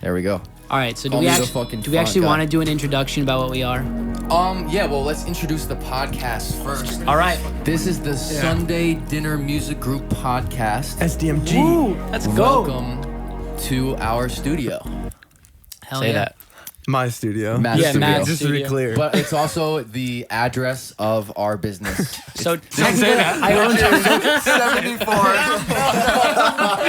There we go. All right, so Call do me we the fucking actually font guy. want to do an introduction about what we are? Yeah, well, let's introduce the podcast first. All right. This is the Sunday Dinner Music Group podcast. SDMG. Woo, let's go. Welcome to our studio. Hell Say yeah. that. My studio. Matt's Yeah, studio. Matt's Just to be studio. clear. But it's also the address of our business. So technically, I own 74.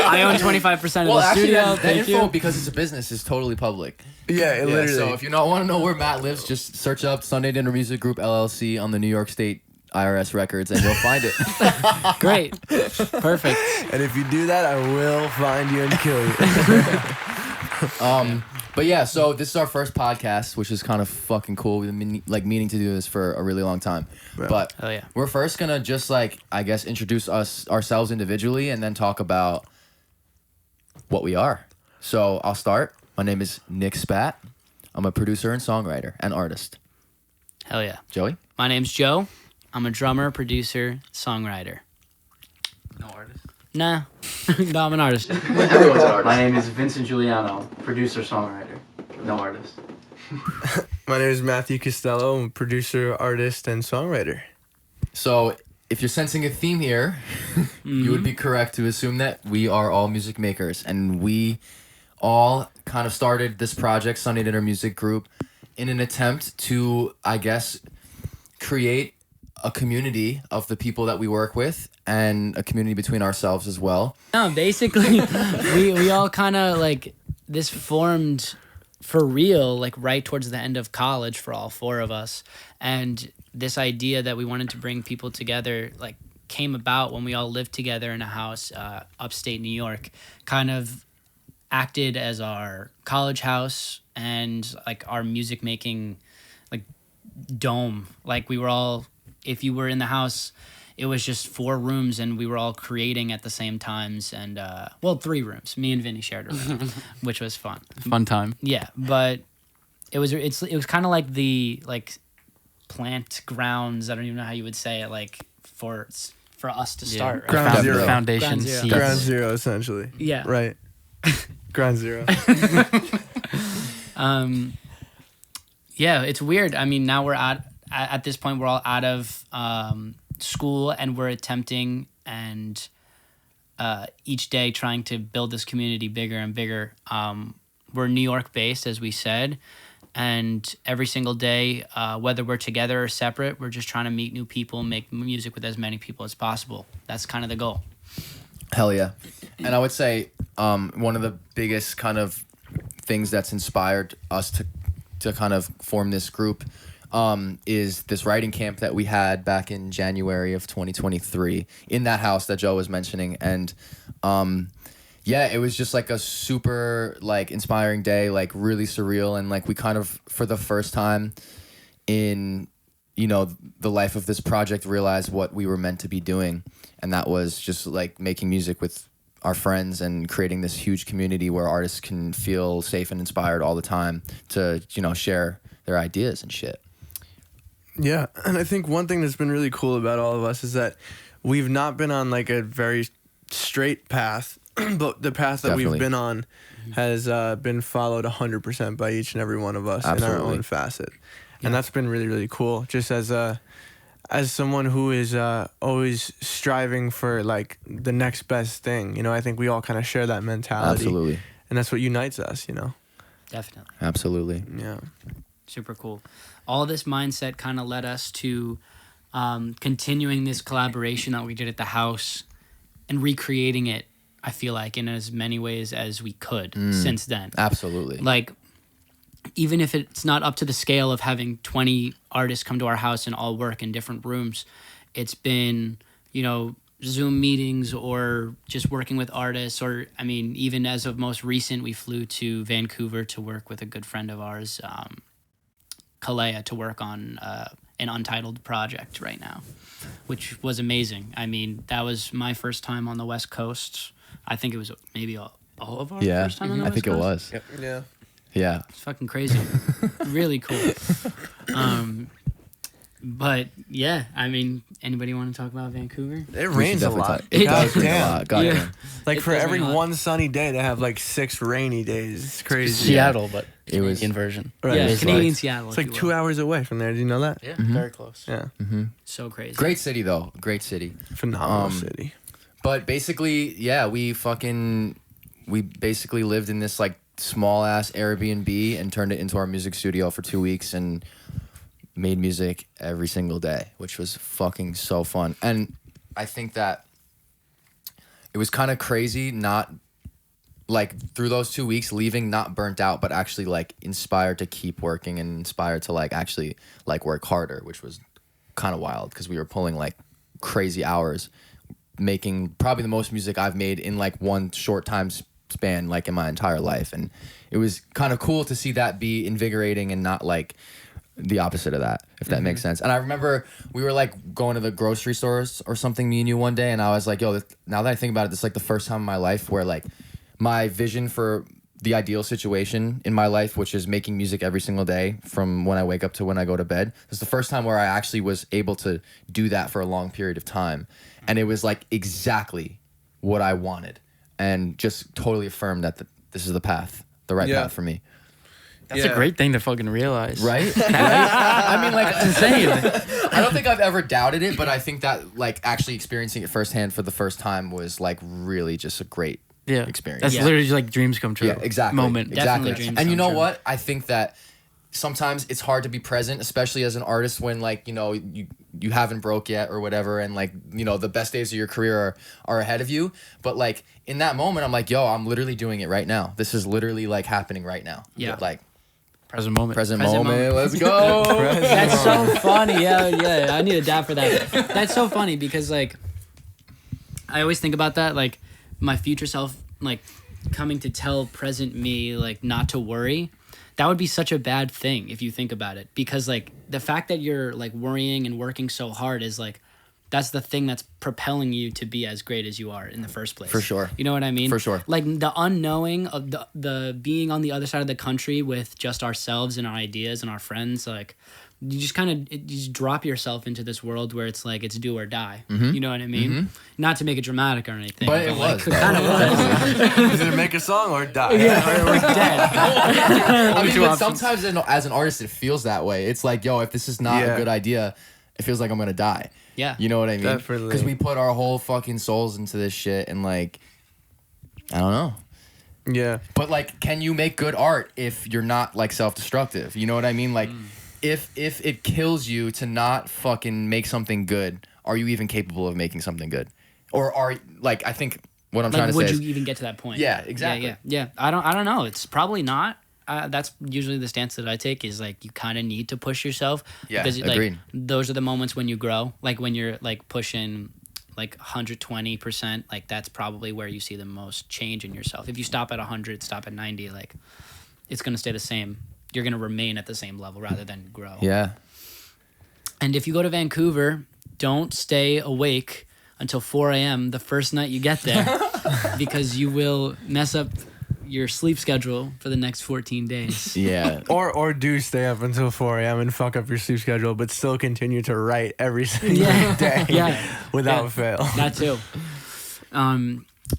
I own 25% of Well, the actually, studio. that Thank info, you. because it's a business, is totally public. Yeah, it literally. So if you don't want to know where Matt lives, just search up Sunday Dinner Music Group LLC on the New York State IRS records, and you'll find it. Great. Perfect. And if you do that, I will find you and kill you. But yeah, so this is our first podcast, which is kind of fucking cool. We've been meaning to do this for a really long time. Yeah. But Hell yeah. we're first gonna just I guess introduce ourselves individually, and then talk about what we are. So I'll start. My name is Nick Spat. I'm a producer and songwriter and artist. Hell yeah. Joey? My name's Joe. I'm a drummer, producer, songwriter. No artist. Nah. No, I'm an artist. Everyone's an artist. My name is Vincent Giuliano, producer, songwriter. No artist. My name is Matthew Costello. I'm a producer, artist, and songwriter. So if you're sensing a theme here, you would be correct to assume that we are all music makers, and we all kind of started this project, Sunday Dinner Music Group, in an attempt to, I guess, create a community of the people that we work with and a community between ourselves as well. No, basically, we all kind of this formed for real, right towards the end of college for all four of us. And this idea that we wanted to bring people together, came about when we all lived together in a house upstate New York, kind of acted as our college house and our music making dome. We were all, if you were in the house, it was just 4 rooms and we were all creating at the same times. And 3 rooms. Me and Vinny shared a room, which was fun. Fun time. Yeah, but it was kind of like the plant grounds. I don't even know how you would say it. For us to start. Right? Ground zero. Foundation. Ground zero. seeds. Ground zero, essentially. Yeah. Right. Ground zero. Yeah, it's weird. I mean, now we're at this point, we're all out of school and we're attempting and each day trying to build this community bigger and bigger. We're New York based, as we said, and every single day, whether we're together or separate, we're just trying to meet new people, make music with as many people as possible. That's kind of the goal. Hell yeah. And I would say one of the biggest kind of things that's inspired us to kind of form this group is this writing camp that we had back in January of 2023 in that house that Joe was mentioning. And yeah, it was just a super inspiring day, really surreal. And we kind of, for the first time in, the life of this project, realized what we were meant to be doing. And that was just making music with our friends and creating this huge community where artists can feel safe and inspired all the time to, share their ideas and shit. Yeah, and I think one thing that's been really cool about all of us is that we've not been on a very straight path, but the path that Definitely. we've been on has been followed 100% by each and every one of us in Absolutely. our own facet. And that's been really, really cool. Just as someone who is always striving for the next best thing, I think we all kind of share that mentality. Absolutely. And that's what unites us, Definitely. Absolutely. Yeah. Super cool. All this mindset kind of led us to continuing this collaboration that we did at the house and recreating it, I feel in as many ways as we could since then. Absolutely. Even if it's not up to the scale of having 20 artists come to our house and all work in different rooms, it's been, Zoom meetings or just working with artists, or, even as of most recent, we flew to Vancouver to work with a good friend of ours, Kalea, to work on an untitled project right now, which was amazing. That was my first time on the West Coast. I think it was maybe all of our first time on the I West think Coast. it was. Yep. Yeah. Yeah. It's fucking crazy. Really cool. But yeah, I mean, anybody want to talk about Vancouver? It rains a lot. It God does rain a damn. lot. God Yeah. damn. Like It for does every rain a lot. one sunny day, they have like 6 rainy days. It's crazy. Seattle, but It was- Canadian version. Right. Yeah, It's Canadian like- Seattle. It's if like you 2 will. hours away from there. Did you know that? Yeah, Mhm. very close. Yeah. So crazy. Great city though. Great city. Phenomenal city. But basically, yeah, we basically lived in this like small ass Airbnb and turned it into our music studio for 2 weeks and made music every single day, which was fucking so fun. And I think that it was kind of crazy not like through those 2 weeks leaving not burnt out, but actually like inspired to keep working and inspired to like actually like work harder, which was kind of wild because we were pulling like crazy hours, making probably the most music I've made in like one short time span like in my entire life. And it was kind of cool to see that be invigorating and not like the opposite of that, if that makes sense. And I remember we were like going to the grocery stores or something, me and you one day, and I was like, yo, now that I think about it, this is like the first time in my life where like my vision for the ideal situation in my life, which is making music every single day from when I wake up to when I go to bed. It's the first time where I actually was able to do that for a long period of time. And it was like exactly what I wanted and just totally affirmed that this is the path, the right path for me. That's a great thing to fucking realize. Right? Right? I mean, like, That's insane. I don't think I've ever doubted it, but I think that like actually experiencing it firsthand for the first time was like really just a great experience. That's literally just like dreams come true. Yeah, exactly. Moment. Definitely Exactly. dreams And you come know true. what? I think that sometimes it's hard to be present, especially as an artist when like, you know, you haven't broke yet or whatever, and like, you know, the best days of your career are ahead of you. But like in that moment, I'm like, yo, I'm literally doing it right now. This is literally like happening right now. Yeah. Like Present moment. present Present moment. moment. Let's go. That's so funny. Yeah. I need a dab for that. That's so funny because like I always think about that, like my future self like coming to tell present me like not to worry. That would be such a bad thing if you think about it, because like the fact that you're like worrying and working so hard is like that's the thing that's propelling you to be as great as you are in the first place. For sure. You know what I mean? For sure. Like the unknowing of the being on the other side of the country with just ourselves and our ideas and our friends, like you just kind of you just drop yourself into this world where it's like it's do or die. You know what I mean? Not to make it dramatic or anything, But it like, was, it though. kind of was. Either make a song or die. Yeah, or we're dead. I mean, two but options. sometimes as an artist, it feels that way. It's like, yo, if this is not Yeah. a good idea, it feels like I'm gonna die. Yeah. You know what I mean? Definitely. Because we put our whole fucking souls into this shit, and like, I don't know. Yeah. But like, can you make good art if you're not like self-destructive? You know what I mean? Like, if it kills you to not fucking make something good, are you even capable of making something good? Or are like, I think what I'm trying Like, to would say you is, even get to that point? Yeah, exactly. Yeah. I don't know. It's probably not. That's usually the stance that I take is like you kind of need to push yourself. Yeah, because like agreed. those are the moments when you grow. Like when you're like pushing like 120%, like that's probably where you see the most change in yourself. If you stop at 100, stop at 90, like it's gonna stay the same. You're gonna remain at the same level rather than grow. yeah. And if you go to Vancouver, don't stay awake until 4 a.m. the first night you get there because you will mess up your sleep schedule for the next 14 days. Yeah. Or do stay up until 4 a.m. and fuck up your sleep schedule, but still continue to write every single Yeah. day Yeah. without Yeah. fail. That too.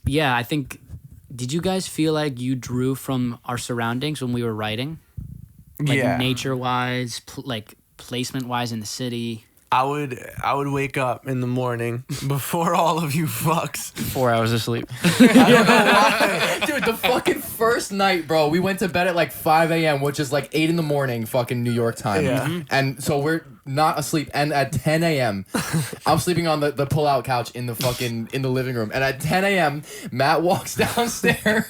Yeah, I think, did you guys feel like you drew from our surroundings when we were writing? Like Yeah. nature-wise, like placement-wise in the city? I would wake up in the morning before all of you fucks. 4 hours of sleep. Dude, the fucking first night, bro, we went to bed at like 5 a.m., which is like 8 in the morning, fucking New York time. Yeah. And so we're not asleep. And at 10 a.m., I'm sleeping on the pull-out couch in the living room. And at 10 a.m., Matt walks downstairs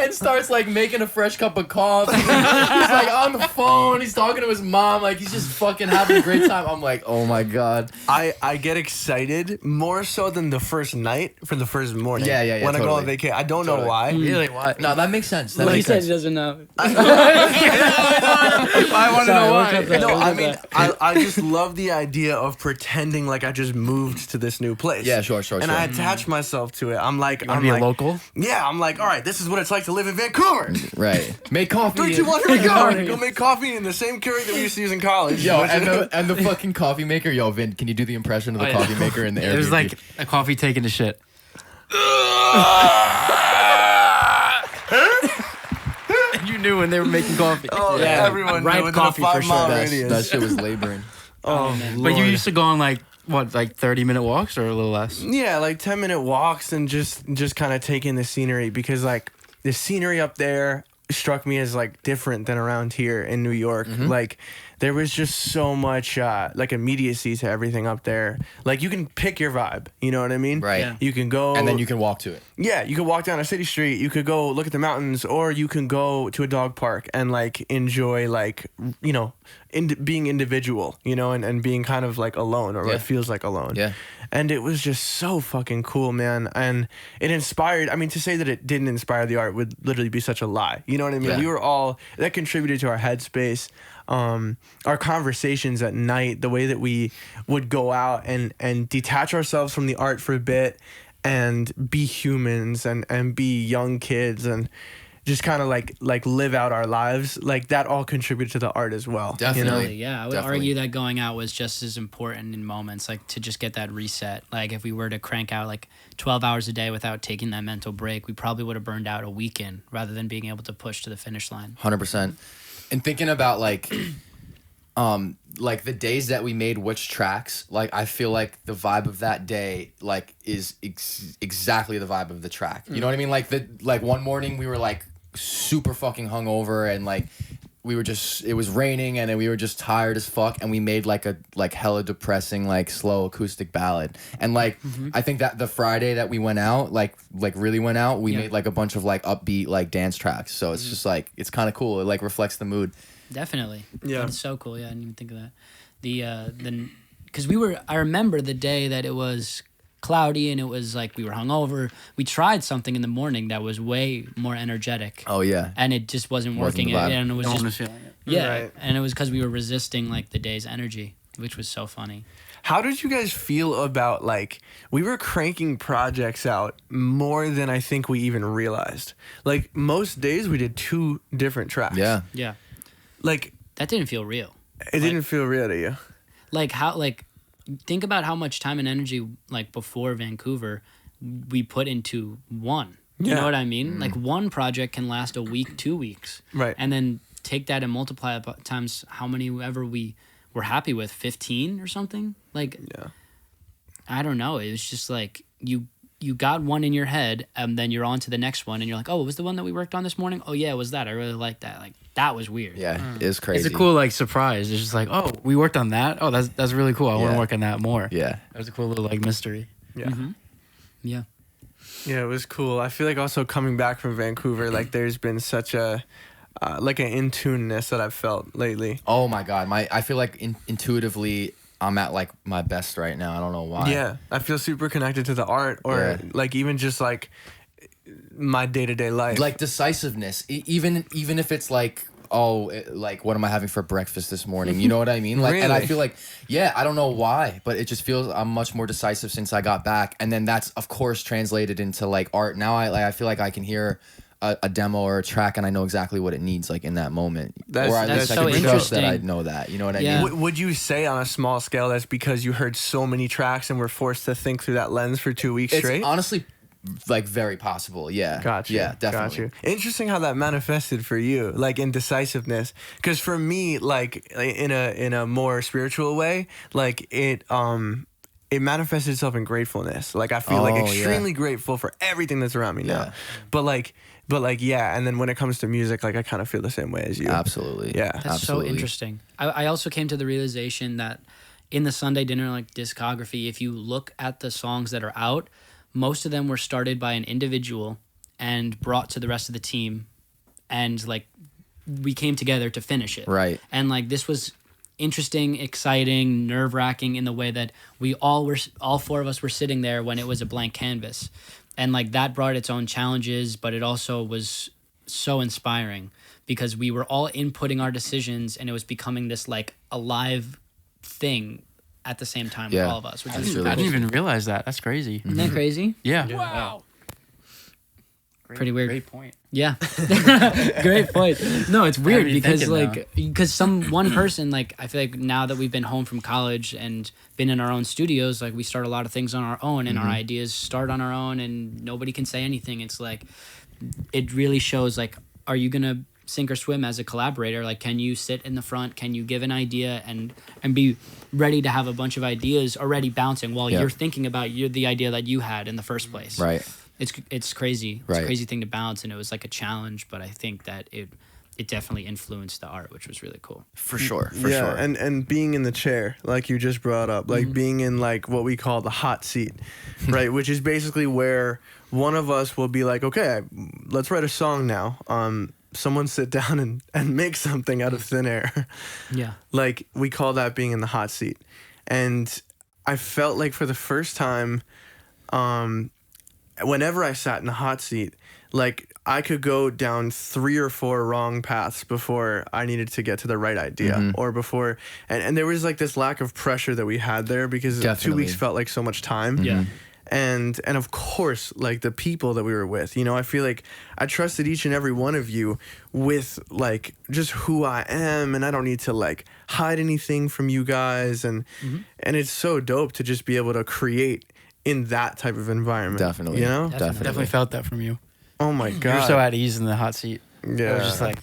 and starts like making a fresh cup of coffee. He's like on the phone. He's talking to his mom. Like he's just fucking having a great time. I'm like, oh my God. I get excited more so than the first night for the first morning. Yeah, When I go totally. on vacation, I don't know Totally. why. Really? Why? No, that makes sense. That Like he makes said, sense. he doesn't know. I want to know why. No, I mean, I just love the idea of pretending like I just moved to this new place. Yeah, sure. And I attach myself to it. I'm like, You want to be a local? Yeah, I'm like, all right, this is what it's like to live in Vancouver. Right. Make coffee. 3, 2, 1, here we go. Go make coffee in the same Keurig that we used to use in college. Yo, and the fucking coffee maker. Yo, Vin, can you do the impression of the coffee maker in the Airbnb? It was like a coffee taking a shit. You knew when they were making coffee. Oh, Yeah. everyone Ripe knew within coffee a for 5 mile sure. radius. that shit was laboring. Oh, man. But you Lord. used to go on like 30-minute walks or a little less? Yeah, like 10-minute walks and just kind of taking the scenery, because like the scenery up there struck me as like different than around here in New York. Like there was just so much like immediacy to everything up there. Like you can pick your vibe, you know what I mean? Right. Yeah. You can go And then you can walk to it. Yeah, you could walk down a city street, you could go look at the mountains, or you can go to a dog park and like enjoy like, you know, being individual, you know, and being kind of like alone, or Yeah. it feels like alone. Yeah. And it was just so fucking cool, man. And it inspired, I mean, to say that it didn't inspire the art would literally be such a lie. You know what I mean? Yeah. We were all, that contributed to our headspace. Our conversations at night, the way that we would go out and detach ourselves from the art for a bit and be humans and be young kids and just kind of like live out our lives, like that all contributed to the art as well. Definitely. Really, yeah, I would Definitely. argue that going out was just as important in moments, like to just get that reset. Like if we were to crank out like 12 hours a day without taking that mental break, we probably would have burned out a weekend rather than being able to push to the finish line. 100%. And thinking about like the days that we made which tracks, like I feel like the vibe of that day like is exactly the vibe of the track. You know what I mean? Like one morning we were like super fucking hungover and like we were just, it was raining and then we were just tired as fuck, and we made like a hella depressing like slow acoustic ballad. And like I think that the Friday that we went out, like really went out, we made like a bunch of like upbeat like dance tracks. So it's just like, it's kind of cool. It like reflects the mood. Definitely. Yeah. That's so cool. Yeah, I didn't even think of that. Because I remember the day that it was cloudy and it was like we were hungover. We tried something in the morning that was way more energetic. Oh yeah. And it just wasn't Wasn't working. the vibe. And it was No one just, was feeling it. yeah. Right. And it was because we were resisting like the day's energy, which was so funny. How did you guys feel about like, we were cranking projects out more than I think we even realized. Like most days we did 2 different tracks. Yeah. Yeah. Like That didn't feel real. it didn't feel real to you. Think about how much time and energy like before Vancouver we put into one. You Yeah. know what I mean? Like one project can last a week, 2 weeks. Right. And then take that and multiply it times how many ever we were happy with, 15 or something. Like Yeah. I don't know. It was just like you got one in your head and then you're on to the next one and you're like, oh, what was the one that we worked on this morning? Oh yeah, it was that. I really liked that. Like that was weird. Yeah. It's crazy. It's a cool like surprise. It's just like, oh, we worked on that. Oh, that's really cool. I want Yeah. to work on that more. Yeah. That was a cool little like mystery. Yeah. Yeah. Yeah, it was cool. I feel like also coming back from Vancouver, like there's been such a like an in-tuneness that I've felt lately. Oh my God. I feel like intuitively I'm at like my best right now. I don't know why. Yeah, I feel super connected to the art, or Yeah. like even just like my day-to-day life. Like decisiveness, even if it's like, like what am I having for breakfast this morning? You know what I mean? Like, and I Really? feel like, yeah, I don't know why, but it just feels I'm much more decisive since I got back, and then that's of course translated into like art. Now I feel like I can hear a demo or a track and I know exactly what it needs like in that moment. That's- or at that's least I so can trust that I interesting. know that. You know what I Yeah. mean? Would you say on a small scale that's because you heard so many tracks and were forced to think through that lens for 2 weeks It's straight? honestly like very possible. Yeah. Gotcha. Yeah, definitely. Got you. Interesting how that manifested for you, like indecisiveness. Because for me, like in a more spiritual way, like it manifested itself in gratefulness. Like I feel like Oh, yeah. extremely grateful for everything that's around me now. Yeah. But like yeah, and then when it comes to music, like I kind of feel the same way as you. Absolutely. Yeah. That's Absolutely. so interesting. I also came to the realization that in the Sunday Dinner like discography, if you look at the songs that are out, most of them were started by an individual and brought to the rest of the team, and like we came together to finish it. Right. And like this was interesting, exciting, nerve-wracking in the way that all 4 of us were sitting there when it was a blank canvas. And like that brought its own challenges, but it also was so inspiring because we were all inputting our decisions and it was becoming this like alive thing at the same time Yeah. for all of us, which That's is really I didn't even realize that. That's crazy. Isn't that crazy? Yeah. Wow. Pretty weird. Great point. Yeah. Great point. No, it's weird me because thinking because one person, like, I feel like now that we've been home from college and been in our own studios, like we start a lot of things on our own and our ideas start on our own and nobody can say anything. It's like, it really shows, like, are you going to sink or swim as a collaborator? Like, can you sit in the front? Can you give an idea and be ready to have a bunch of ideas already bouncing while you're thinking about the idea that you had in the first place? Right. It's crazy. It's Right. a crazy thing to balance, and it was like a challenge, but I think that it definitely influenced the art, which was really cool. For sure. For yeah, sure. and being in the chair, like you just brought up, like being in like what we call the hot seat, right? Which is basically where one of us will be like, okay, let's write a song now. Someone sit down and make something out of thin air. Yeah. Like, we call that being in the hot seat. And I felt like for the first time, whenever I sat in the hot seat, like, I could go down 3 or 4 wrong paths before I needed to get to the right idea, or before, and there was like this lack of pressure that we had there because Definitely. 2 weeks felt like so much time. Yeah. And of course, like, the people that we were with, you know, I feel like I trusted each and every one of you with, like, just who I am, and I don't need to, like, hide anything from you guys, and it's so dope to just be able to create in that type of environment. Definitely. You know? Definitely felt that from you. Oh my God. You're so at ease in the hot seat. Yeah. I was just like,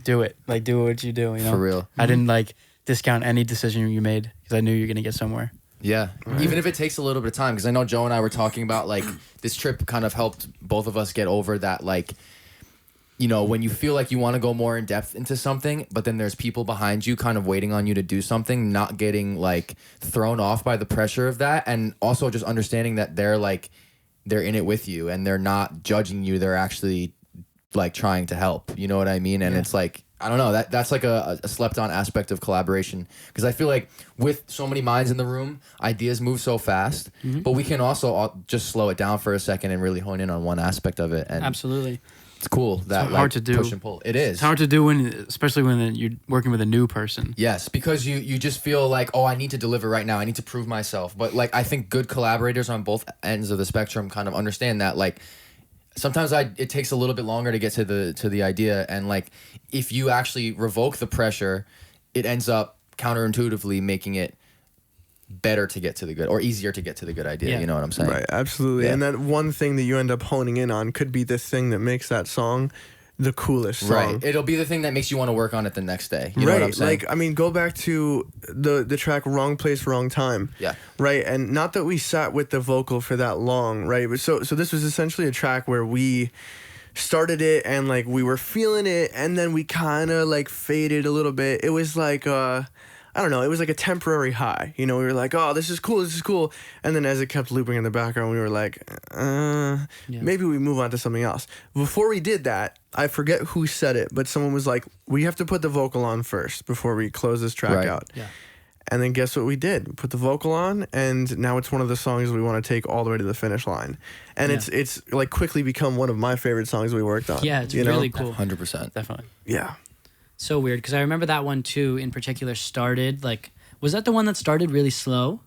do it. Like, do what you do, you know? For real. I didn't, like, discount any decision you made because I knew you're going to get somewhere. Yeah, even if it takes a little bit of time, because I know Joe and I were talking about, like, this trip kind of helped both of us get over that, like, you know, when you feel like you want to go more in depth into something, but then there's people behind you kind of waiting on you to do something, not getting, like, thrown off by the pressure of that, and also just understanding that they're in it with you and they're not judging you, they're actually, like, trying to help, you know what I mean? And it's like, I don't know, that's like a slept on aspect of collaboration, because I feel like with so many minds in the room, ideas move so fast, but we can also just slow it down for a second and really hone in on one aspect of it. And Absolutely. it's cool that, hard like, to do. push and pull. It is. It's hard to do especially when you're working with a new person. Yes, because you just feel like, oh, I need to deliver right now. I need to prove myself. But, like, I think good collaborators on both ends of the spectrum kind of understand that, like, sometimes it takes a little bit longer to get to the idea, and, like, if you actually revoke the pressure, it ends up counterintuitively making it better to get to the good, or easier to get to the good idea. Yeah. You know what I'm saying? Right, absolutely. Yeah. And that one thing that you end up honing in on could be the thing that makes that song the coolest song. Right. It'll be the thing that makes you want to work on it the next day. You know what I'm saying? Like, I mean, go back to the track "Wrong Place, Wrong Time." Yeah. Right, and not that we sat with the vocal for that long, right? But so this was essentially a track where we started it and, like, we were feeling it, and then we kind of, like, faded a little bit. It was like I don't know, it was like a temporary high. You know, we were like, oh, this is cool. And then as it kept looping in the background, we were like, maybe we move on to something else. Before we did that, I forget who said it, but someone was like, we have to put the vocal on first before we close this track Right. out. Yeah. And then guess what we did? We put the vocal on, and now it's one of the songs we want to take all the way to the finish line. And Yeah. it's like quickly become one of my favorite songs we worked on. Yeah, it's you know? really cool. 100%. Definitely. Yeah. So weird, because I remember that one too in particular started, like, was that the one that started really slow?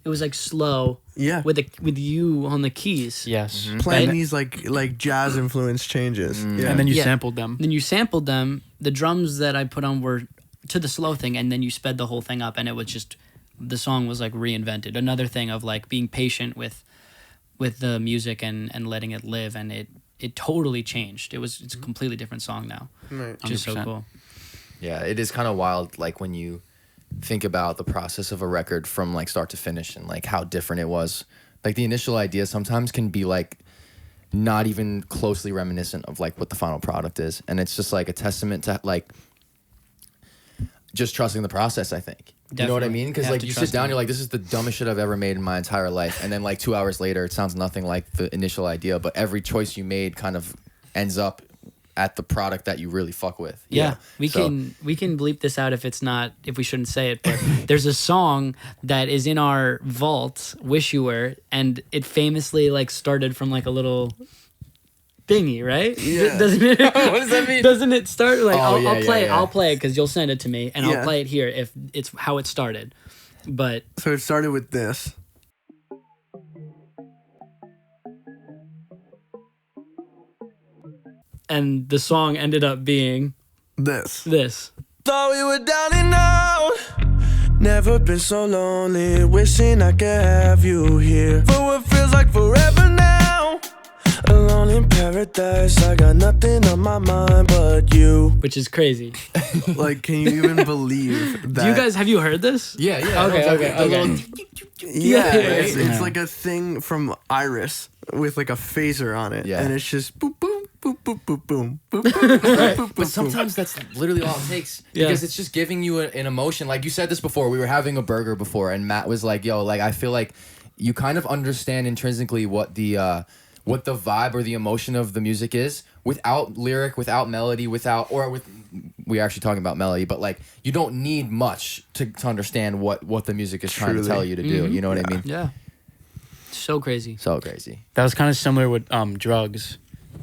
It was like slow. Yeah. With you on the keys. Yes. Playing Right. these like jazz influence changes. Yeah. And then you Yeah. sampled them. Then you sampled them. The drums that I put on were to the slow thing, and then you sped the whole thing up, and it was just, the song was like reinvented. Another thing of, like, being patient with the music and letting it live, and it totally changed. It's a completely different song now. Right. Which is so 100%. cool. Yeah, it is kind of wild, like, when you think about the process of a record from, like, start to finish, and, like, how different it was. Like, the initial idea sometimes can be, like, not even closely reminiscent of, like, what the final product is. And it's just, like, a testament to, like, just trusting the process, I think. You know what I Definitely. mean? Because, You have like, to you sit trust down, it. you're like, this is the dumbest shit I've ever made in my entire life. And then, like, 2 hours later, it sounds nothing like the initial idea, but every choice you made kind of ends up at the product that you really fuck with. you Yeah, know? we So- can bleep this out if we shouldn't say it, but there's a song that is in our vault, Wish You Were, and it famously, like, started from, like, a little thingy, right? Yeah. Doesn't it? What does that mean? Doesn't it start like Oh, yeah, I'll play yeah, it. yeah. I'll play it because you'll send it to me, and Yeah. I'll play it here if it's how it started. But So it started with this. and the song ended up being This. Thought we were down and out. Never been so lonely. Wishing I could have you here for what feels like forever now. Alone in paradise. I got nothing on my mind but you. which is crazy. Like, can you even believe that? Do you guys have you heard this? Yeah. Okay. Yeah, it's Yeah. like a thing from Iris with like a phaser on it. Yeah. And it's just boop, boom, boop, boom, boop, boom, boop, boop, boop, boop, boop, But sometimes that's literally all it takes Yeah. because it's just giving you an emotion. Like you said this before, we were having a burger before, and Matt was like, "Yo, like I feel like you kind of understand intrinsically what the vibe or the emotion of the music is without lyric, without melody, without or with." We're actually talking about melody, but like you don't need much to understand what the music is trying to Truly. tell you to do. You know what I mean? Yeah. So crazy. So crazy. That was kind of similar with drugs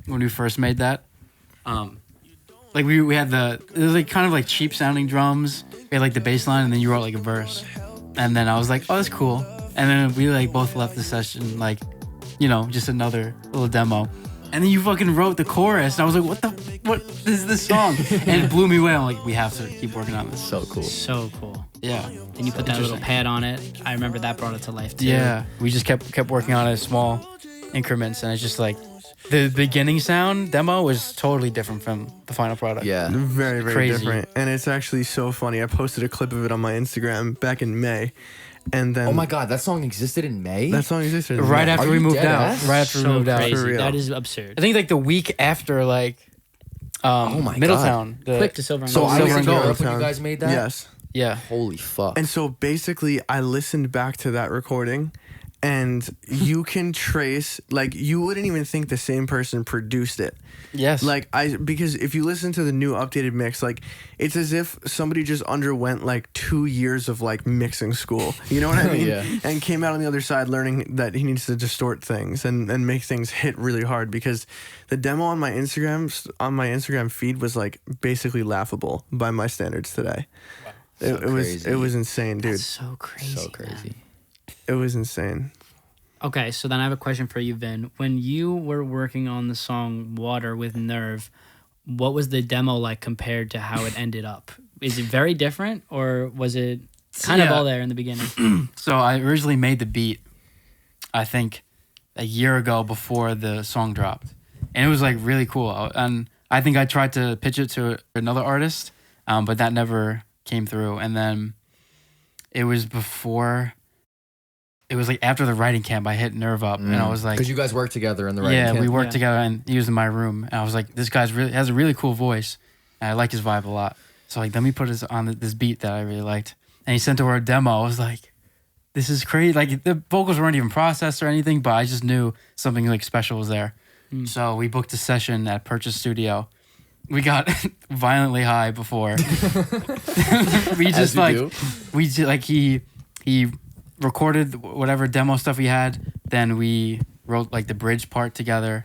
when we first made that. Like we had it was like kind of like cheap sounding drums. We had like the bass line and then you wrote like a verse. And then I was like, oh, that's cool. And then we like both left the session like, just another little demo. And then you fucking wrote the chorus. And I was like, what is this song? And it blew me away. I'm like, we have to keep working on this. So cool. So cool. Yeah. And you put that little Interesting. pad on it. I remember that brought it to life too. Yeah. We just kept working on it in small increments. And it's just like, the beginning sound demo was totally different from the final product. Yeah. Very, very Crazy. different. And it's actually so funny. I posted a clip of it on my Instagram back in May. And then Oh my God, that song existed in May. that song existed in Right May. after Are we you moved dead out. ass? Right after we So moved out. For crazy. real. That is absurd. I think like the week after like Oh my Middletown. Quick to Silver and So Gold. I Silver was in and Gold. Europe when you Town. guys made that. Yes. Yeah. Holy fuck. And so basically, I listened back to that recording, and you can trace, like, you wouldn't even think the same person produced it. Yes. Like, because if you listen to the new updated mix, like, it's as if somebody just underwent, like, 2 years of, like, mixing school. You know what I mean? Yeah. And came out on the other side learning that he needs to distort things and make things hit really hard, because the demo on my Instagram feed was, like, basically laughable by my standards today. So It was crazy. insane, dude. That's so crazy. So crazy. It was insane. Okay, so then I have a question for you, Vin. When you were working on the song Water with Nerve, what was the demo like compared to how it ended up? Is it very different, or was it kind of Yeah. all there in the beginning? So I originally made the beat, I think, a year ago before the song dropped, and it was like really cool. And I think I tried to pitch it to another artist, but that never came through. And then it was before. It was like after the writing camp, I hit Nerve up, and I was like, Because you guys worked together in the writing yeah, camp. we worked Yeah. together, and he was in my room, and I was like, this guy's really has a really cool voice, and I like his vibe a lot. So like, let me put this on this beat that I really liked, and he sent over a demo. I was like, this is crazy. Like the vocals weren't even processed or anything, but I just knew something like special was there. So we booked a session at Purchase Studio. We got violently high before. We just you like do. we did, like he recorded whatever demo stuff he had. Then we wrote like the bridge part together,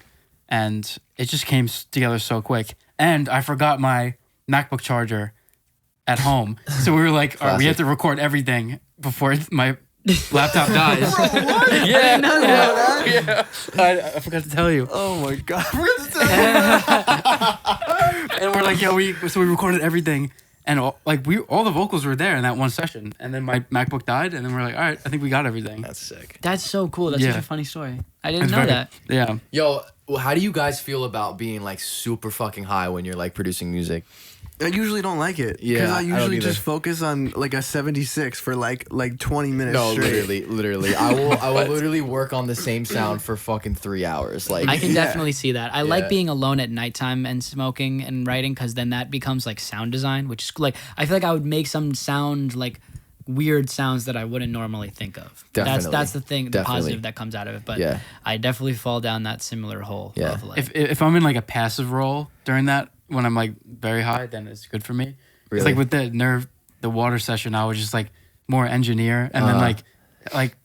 and it just came together so quick. And I forgot my MacBook charger at home, so we were like, all right, we have to record everything before my laptop dies. Yeah, yeah. I forgot to tell you. Oh my god. And we're like, yo, so we recorded everything, and all the vocals were there in that one session, and then my MacBook died, and then we're like, all right, I think we got everything. That's sick. That's so cool. That's Yeah. such a funny story. I didn't It's know very- that. Yeah. Yo, well, how do you guys feel about being like super fucking high when you're like producing music? I usually don't like it. Yeah, Because I I don't usually either. just focus on like a 76 for like 20 minutes No, straight. literally. I will literally work on the same sound for fucking 3 hours. Like I can Yeah. definitely see that. I Yeah. like being alone at nighttime and smoking and writing, because then that becomes like sound design, which is like, I feel like I would make some sound like weird sounds that I wouldn't normally think of. Definitely. That's the thing, the Definitely. positive that comes out of it. But Yeah. I definitely fall down that similar hole Yeah. of like, If I'm in like a passive role during that, when I'm like very high, then it's good for me. Really? It's like with the water session, I was just like more engineer, and then like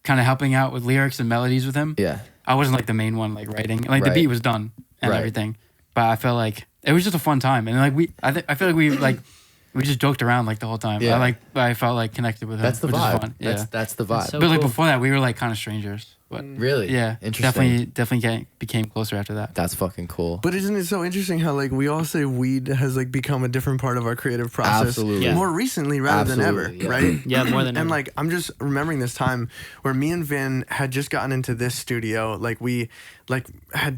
kind of helping out with lyrics and melodies with him. yeah. I wasn't like the main one like writing. Like the Right. beat was done and Right. everything, but I felt like it was just a fun time, and like I feel like we just joked around like the whole time. Yeah. I felt like connected with him. That's the which is vibe. fun. Yeah. That's the vibe. so But like cool. before that, we were like kind of strangers. But Really? yeah, Interesting. definitely became closer after that. That's fucking cool. But isn't it so interesting how like we all say weed has like become a different part of our creative process Absolutely. Yeah. more recently rather than ever, Absolutely, yeah. right? Yeah, more than And ever. like I'm just remembering this time where me and Vin had just gotten into this studio.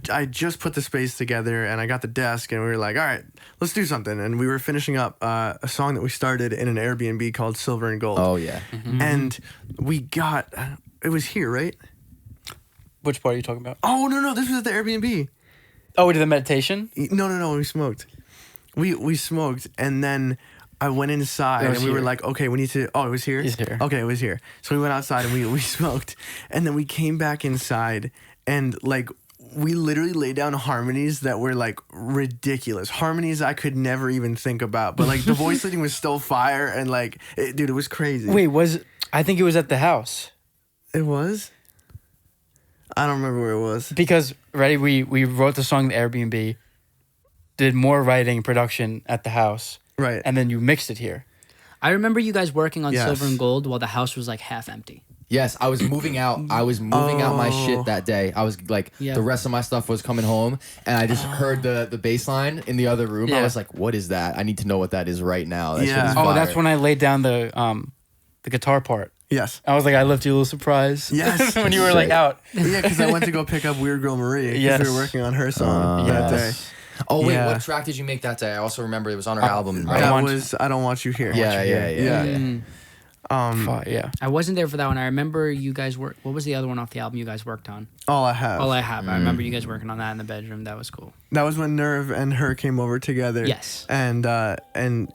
I just put the space together and I got the desk and we were like, all right, let's do something. And we were finishing up a song that we started in an Airbnb called Silver and Gold. Oh yeah. And we got it was here, right? Which part are you talking about? Oh no, this was at the Airbnb. Oh, we did the meditation. No, we smoked. We smoked, and then I went inside, It was and we were here. like, okay, we need to. Oh, it was here. It's here. Okay, it was here. So we went outside and we smoked, and then we came back inside, and like we literally laid down harmonies that were like ridiculous harmonies I could never even think about. But like the voice leading was still fire, and like, dude, it was crazy. Wait, I think it was at the house. It was. I don't remember where it was. Because we wrote the song the Airbnb, did more writing production at the house, Right. and then you mixed it here. I remember you guys working on Yes. Silver and Gold while the house was like half empty. Yes, I was moving out. I was moving out my Oh. shit that day. I was like, Yeah. the rest of my stuff was coming home, and I just heard the bass line in the other room. I Yeah. was like, what is that? I need to know what that is right now. That shit Yeah. is Oh, fire. that's when I laid down the guitar part. Yes. I was like, I left you a little surprise. Yes. when you were like Sick. out. Yeah, because I went to go pick up Weird Girl Marie because Yes. we were working on her song that day. Yes. Oh wait, Yeah. what track did you make that day? I also remember it was on her album. I Right? That Want- was I Don't Want You Here. Yeah. Mm. Yeah. I wasn't there for that one. I remember you guys work. What was the other one off the album you guys worked on? All I Have. All I Have. I remember you guys working on that in the bedroom. That was cool. That was when Nerve and her came over together. Yes. And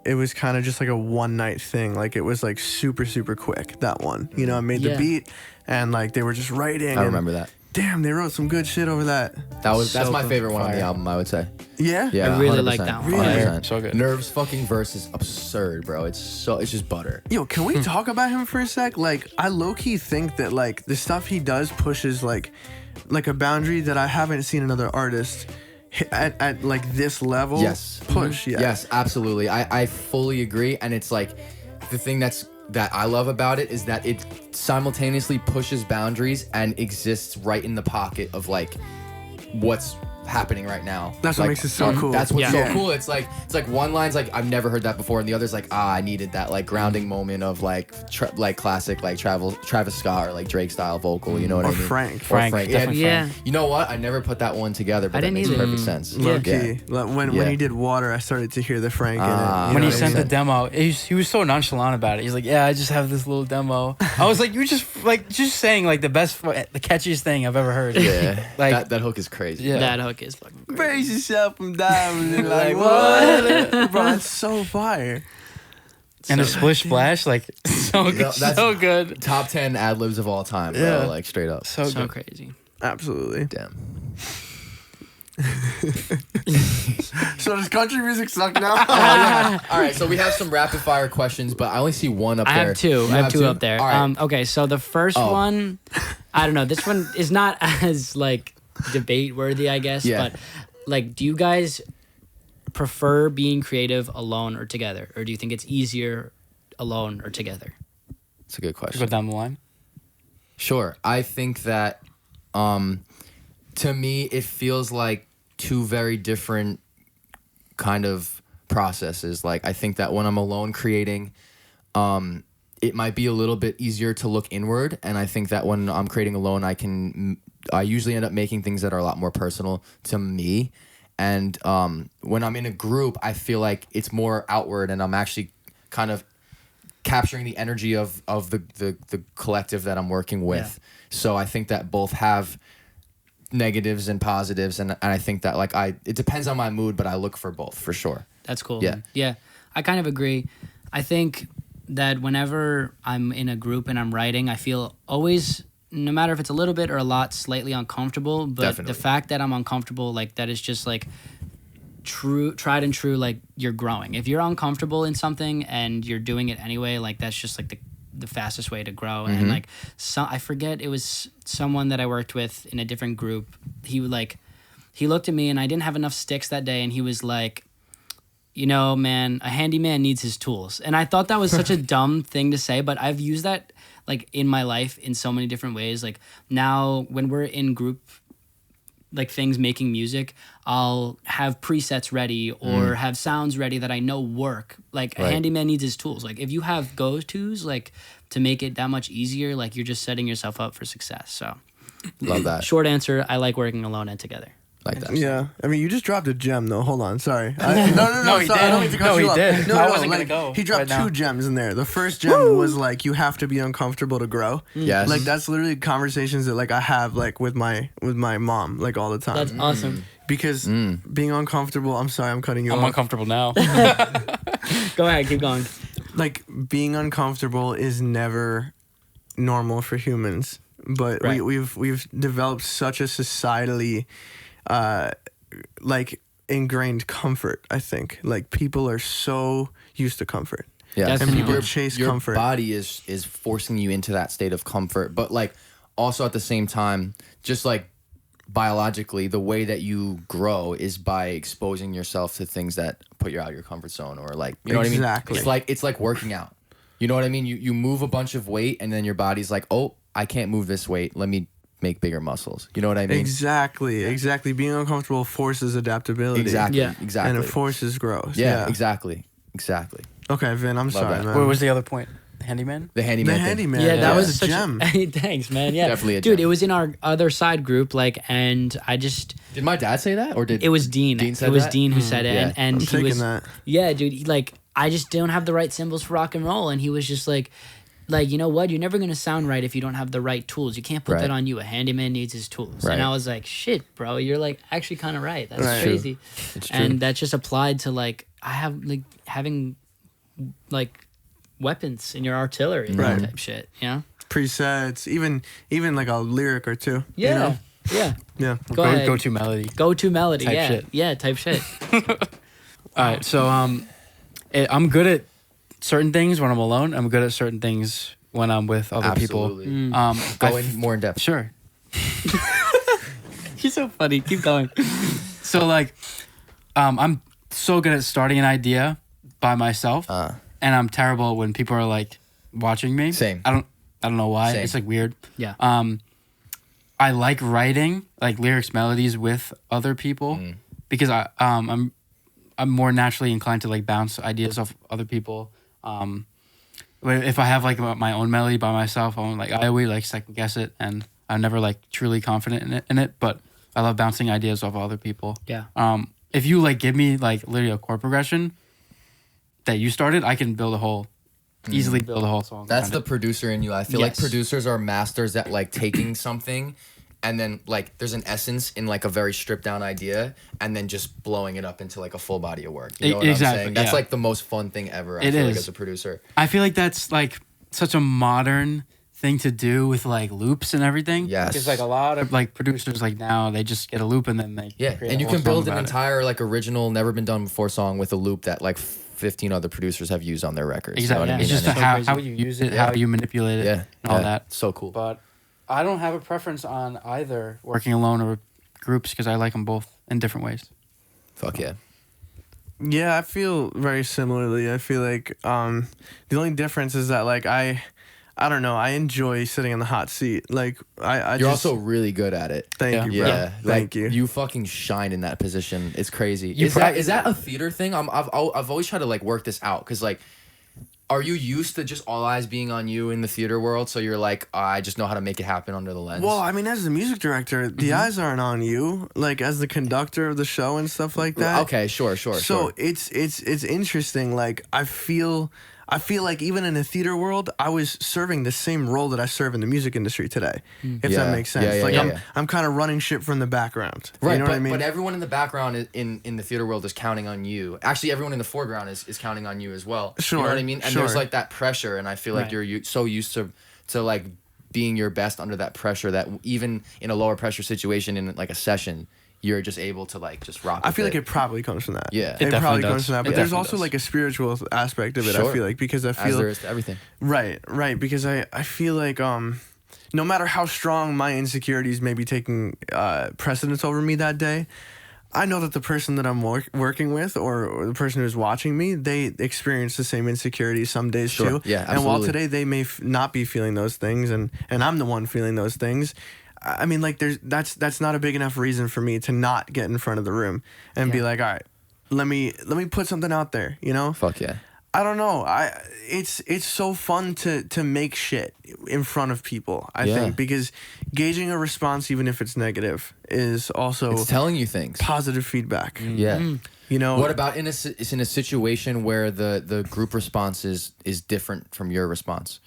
it was kind of just like a one night thing. Like it was like super quick, that one. You know, I made the Yeah. beat and like they were just writing. I and remember that. Damn, they wrote some good shit over that. That's So my good. favorite one on the Fire. album, I would say. Yeah? Yeah, I really 100%, like that one. 100%. So good. Nerve's fucking verse is absurd, bro. It's just butter. Yo, can we talk about him for a sec? Like, I low key think that like the stuff he does pushes like a boundary that I haven't seen another artist hit at like this level. Yes. Push. Yeah. Yes, absolutely. I fully agree, and it's like the thing that I love about it is that it simultaneously pushes boundaries and exists right in the pocket of like what's happening right now. That's what Like, makes it so cool. That's what's Yeah. so cool. It's like one line's like I've never heard that before, and the other's like I needed that like grounding moment of like like classic like Travis Scott or like Drake style vocal. You know what Or I mean? Frank. Or Frank, Frank. definitely Yeah. Frank. You know what? I never put that one together, but I that didn't makes either. perfect sense. Low Yeah. key. Like, when Yeah. he did Water, I started to hear the Frank in it. Ah. You When know he what I sent mean? the demo, he was so nonchalant about it. He's like, "Yeah, I just have this little demo." I was like, "You're just saying like the catchiest thing I've ever heard." Yeah. Like- that hook is crazy. Yeah. That hook is fucking great. Brace yourself from diving. And like, Like, what? Bro, that's so fire. And the splish splash, like so good, that's- so good, Top 10 ad libs of all time, bro. Yeah. Like straight up. so So good. crazy. Absolutely. Damn. So does country music suck now? All right, so we have some rapid fire questions, but I only see one up I there. have two. You I have two up there. All right. Okay, so the first Oh. one, I don't know. This one is not as like debate worthy, I guess. Yeah. But like, do you guys prefer being creative alone or together, or do you think it's easier alone or together? It's a good Go question. down the line. Sure. I think that to me it feels like two very different kind of processes. Like I think that when I'm alone creating, it might be a little bit easier to look inward, and I think that when I'm creating alone, I usually end up making things that are a lot more personal to me. And when I'm in a group, I feel like it's more outward, and I'm actually kind of capturing the energy of the collective that I'm working with. So I think that both have negatives and positives, and I think that like it depends on my mood, but I look for both for sure. That's cool. Yeah. Yeah. I kind of agree. I think that whenever I'm in a group and I'm writing, I feel always, no matter if it's a little bit or a lot, slightly uncomfortable. But Definitely. the fact that I'm uncomfortable, like that is just like tried and true, like you're growing. If you're uncomfortable in something and you're doing it anyway, like that's just like the fastest way to grow. Mm-hmm. And like I forget, it was someone that I worked with in a different group. He looked at me and I didn't have enough sticks that day, and he was like, you know, man, a handyman needs his tools. And I thought that was such a dumb thing to say, but I've used that like in my life in so many different ways. Like now when we're in group like things making music, I'll have presets ready or have sounds ready that I know work. Like a handyman needs his tools. Like if you have go-tos like to make it that much easier, like you're just setting yourself up for success. So Love that. short answer, I like working alone and together. Like that. Yeah, I mean, you just dropped a gem though. Hold on, sorry. No, he sorry, did. I don't mean to cut No, you he off. did. No, I no, wasn't gonna like, go he dropped right now. 2 gems in there. The first gem was like you have to be uncomfortable to grow. Yes. Like that's literally conversations that like I have like with my mom like all the time. That's awesome. Because being uncomfortable. I'm sorry, I'm cutting you I'm off. uncomfortable now. Go ahead, keep going. Like being uncomfortable is never normal for humans, but Right. we've developed such a societally like ingrained comfort. I think like people are so used to comfort. Yeah, And people chase your comfort. body is forcing you into that state of comfort, but like also at the same time, just like biologically, the way that you grow is by exposing yourself to things that put you out of your comfort zone, or like you know Exactly. what I mean. It's like working out. You know what I mean? You move a bunch of weight, and then your body's like, oh, I can't move this weight. Let me make bigger muscles. You know what I mean? Exactly. Being uncomfortable forces adaptability. Exactly. Yeah. Exactly. And it forces growth. yeah. Exactly. Okay, Vin, I'm sorry, that. man. What was the other point? The handyman? The handyman. the thing. handyman? Yeah, that Yeah. was a such gem. Thanks, man. Yeah, Definitely a dude. gem. It was in our other side group, like, and I just Did my dad say that, or did it was Dean. Dean said it was that? Dean who said it, yeah. and I'm he taking was that. yeah, dude. Like I just don't have the right cymbals for rock and roll, and he was just like, you know what? You're never gonna sound right if you don't have the right tools. You can't put Right. that on you. A handyman needs his tools. Right. And I was like, shit, bro. You're like actually kind of right. That's Right. crazy. It's true. And that's just applied to like I have like having like weapons in your artillery Right. type shit. You know? Presets, even like a lyric or two. Yeah. You know? Yeah. Yeah. Go ahead. Go to melody. Go to melody. Type yeah. shit. Yeah. Type shit. All right, so I'm good at certain things when I'm alone. I'm good at certain things when I'm with other Absolutely. people. Go in more in depth. Sure. You're so funny. Keep going. So like, I'm so good at starting an idea by myself, and I'm terrible when people are like watching me. Same. I don't know why. Same. It's like weird. Yeah. I like writing like lyrics, melodies with other people because I'm more naturally inclined to like bounce ideas off other people. If I have like my own melody by myself, I always like second guess it, and I'm never like truly confident in it. But I love bouncing ideas off other people. Yeah. If you like give me like literally a chord progression that you started, I can easily build a whole song. That's around the it. producer in you. I feel like Yes. producers are masters at like taking something and then like there's an essence in like a very stripped down idea and then just blowing it up into like a full body of work. You know what Exactly, I'm saying? That's yeah. like the most fun thing ever. I It feel like is. as a producer. I feel like that's like such a modern thing to do with like loops and everything. Yes. Because like a lot of like producers like now they just get a loop and then they Yeah, create and a you whole can song build an about it. entire like original, never been done before song with a loop that like 15 other producers have used on their records. You know Exactly. what I It's mean? just And so how crazy. you use it, Yeah. how you manipulate it, yeah, and all yeah. that. So cool. But I don't have a preference on either working alone or groups because I like them both in different ways. Fuck yeah. Yeah, I feel very similarly. I feel like the only difference is that like I don't know. I enjoy sitting in the hot seat. Like I You're just, also really good at it. thank Yeah. you, bro. Yeah, Thank like, you. You fucking shine in that position. It's crazy. You Is that a theater thing? I've always tried to like work this out because like, are you used to just all eyes being on you in the theater world? So you're like, I just know how to make it happen under the lens. Well, I mean, as the music director, the eyes aren't on you. Like as the conductor of the show and stuff like that. Okay, sure. So it's interesting. Like I feel like even in the theater world, I was serving the same role that I serve in the music industry today. If Yeah. that makes sense. Yeah, yeah, like yeah. I'm kind of running shit from the background. Right, You know but, what I mean? but everyone in the background in the theater world is counting on you. Actually, everyone in the foreground is counting on you as well. You Sure, know what I mean? And sure. there's like that pressure, and I feel like Right. you're so used to like being your best under that pressure that even in a lower pressure situation in like a session, you're just able to like just rock. I with feel like it it probably comes from that. Yeah. It it definitely probably does. comes from that. But It there's definitely also does. like a spiritual aspect of it. I Sure. feel like because I as feel there is to everything. right, because I feel like no matter how strong my insecurities may be taking precedence over me that day, I know that the person that I'm working with or the person who's watching me, they experience the same insecurities some days Sure. too. Yeah, And while absolutely. today they may not be feeling those things, and I'm the one feeling those things. I mean, like that's not a big enough reason for me to not get in front of the room and be Yeah. like, all right, let me put something out there, you know? Fuck yeah. I don't know. It's so fun to make shit in front of people, I Yeah. think, because gauging a response, even if it's negative, is also It's telling you things. positive feedback. Yeah. You know, What about in a situation where the group response is different from your response?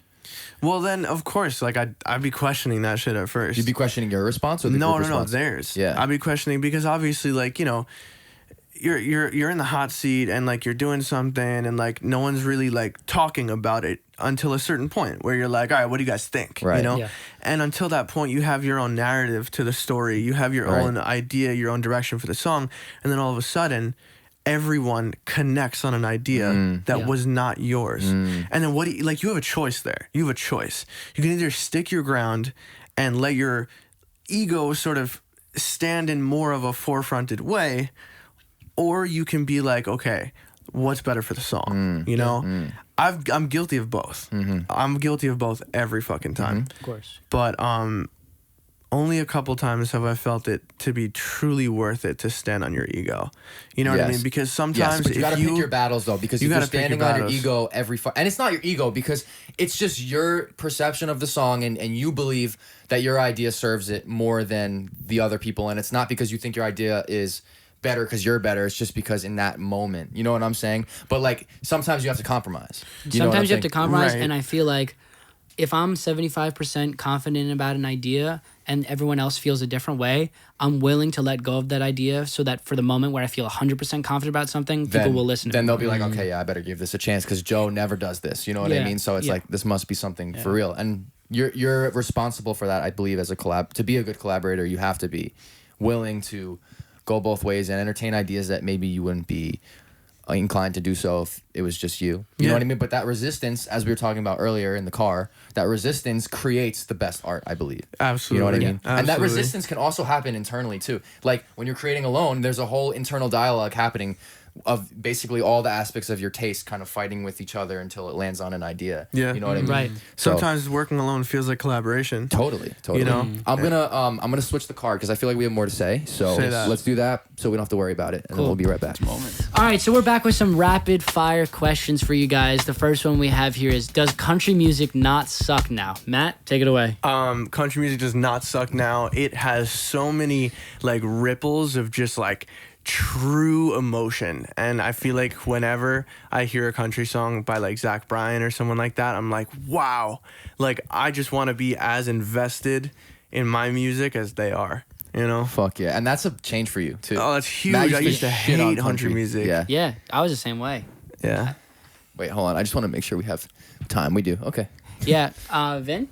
well then of course, like I'd be questioning that shit at first. You'd be questioning your response or the no, group no, response? theirs. Yeah. I'd be questioning because obviously, like, you know, you're in the hot seat and like you're doing something and like no one's really like talking about it until a certain point where you're like, all right, what do you guys think? Right. You know? Yeah. And until that point, you have your own narrative to the story. You have your Right. own idea, your own direction for the song. And then all of a sudden, everyone connects on an idea that Yeah. was not yours. And then what do you, like, you have a choice there. You have a choice. You can either stick your ground and let your ego sort of stand in more of a forefronted way, or you can be like, okay, what's better for the song? You know, I'm guilty of both. I'm guilty of both every fucking time. Of course. But only a couple times have I felt it to be truly worth it to stand on your ego. You know what I Yes. mean? Because Yes, sometimes but you gotta if pick your battles though, because you if you're gotta pick your standing on your battles. ego and it's not your ego because it's just your perception of the song and you believe that your idea serves it more than the other people, and it's not because you think your idea is better because you're better. It's just because in that moment, you know what I'm saying? But like sometimes you have to compromise. You know what I'm Sometimes you have to saying? compromise, Right. and I feel like if I'm 75% confident about an idea and everyone else feels a different way, I'm willing to let go of that idea so that for the moment where I feel 100% confident about something, people will listen to Then me. they'll be like, okay, yeah, I better give this a chance because Joe never does this. You know what I Yeah, mean? So it's yeah. like this must be something for real, and you're responsible for that. I believe as a to be a good collaborator, you have to be willing to go both ways and entertain ideas that maybe you wouldn't be inclined to do so if it was just you. You know Yeah. what I mean? But that resistance, as we were talking about earlier in the car, that resistance creates the best art, I believe. Absolutely. You know what I mean? Yeah. And that Absolutely. resistance can also happen internally too. Like when you're creating alone, there's a whole internal dialogue happening of basically all the aspects of your taste kind of fighting with each other until it lands on an idea. Yeah. You know what I mean? Right. So- Sometimes working alone feels like collaboration. Totally. You know? I'm gonna switch the card because I feel like we have more to say. So Say that. let's do that so we don't have to worry about it, and then Cool. we'll be right back. All right, so we're back with some rapid fire questions for you guys. The first one we have here is, does country music not suck now? Matt, take it away. Country music does not suck now. It has so many like ripples of just like true emotion, and I feel like whenever I hear a country song by like Zach Bryan or someone like that, I'm like, wow, like I just want to be as invested in my music as they are, you know? Fuck yeah, and that's a change for you too. Oh, that's huge. Matt I used to shit on hate country music. Yeah. Yeah, I was the same way. Yeah. Wait, hold on. I just want to make sure we have time. We do. Okay. Yeah, Vin?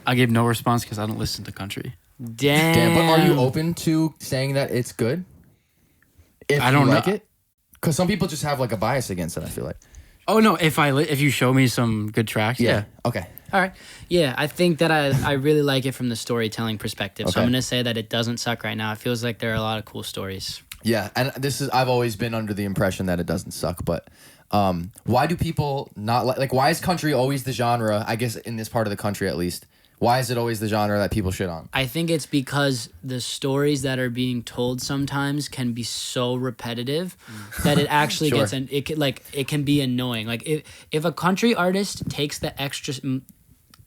I gave no response because I don't listen to country. Damn. Damn. But are you open to saying that it's good? If I don't you like know. it, because some people just have like a bias against it. I feel like. Oh no! If you show me some good tracks, yeah. Okay. All right. Yeah, I think that I really like it from the storytelling perspective. So I'm Okay. going to say that it doesn't suck right now. It feels like there are a lot of cool stories. Yeah, and I've always been under the impression that it doesn't suck, but why do people not like why is country always the genre, I guess in this part of the country at least, why is it always the genre that people shit on? I think it's because the stories that are being told sometimes can be so repetitive that it actually Sure. it can be annoying. Like if a country artist takes the extra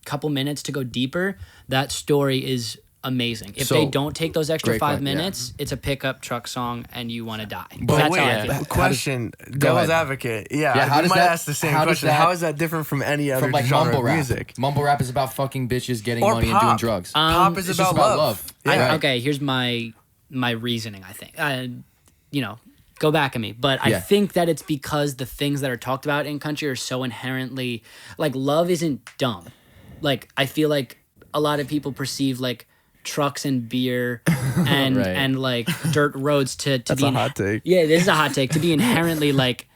couple minutes to go deeper, that story is amazing. If So, they don't take those extra great 5 point, yeah. minutes, it's a pickup truck song and you want to die. But That's wait, how I feel. question, devil's ahead. advocate. Yeah, Yeah, how we does might that- ask the same how does question. that- How is that different from any other From like genre mumble of rap. music? Mumble rap is about fucking bitches getting Or money pop. and doing drugs. Pop is It's about, just about love. love. Yeah. Okay, here's my reasoning, I think. Go back at me. But I Yeah. think that it's because the things that are talked about in country are so inherently, like, love isn't dumb. Like, I feel like a lot of people perceive, like, trucks and beer and Right. and like dirt roads to That's be a hot take. Yeah, this is a hot take. To be inherently like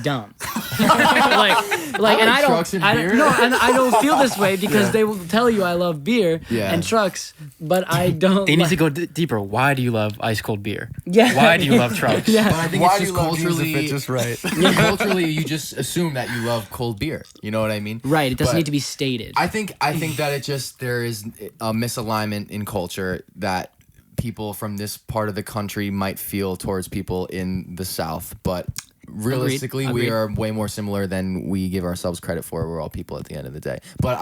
dumb. like, and I trucks and beer. and I don't feel this way because they will tell you I love beer and trucks, but I don't. They need to go deeper. Why do you love ice cold beer? Yeah. Why do you love trucks? Yeah. But I think Why it's do just you love jeans if culturally, it just right? culturally, you just assume that you love cold beer. You know what I mean? Right. It doesn't But need to be stated. I think that it just there is a misalignment in culture that people from this part of the country might feel towards people in the South, but realistically, we Agreed. are way more similar than we give ourselves credit for. We're all people at the end of the day. But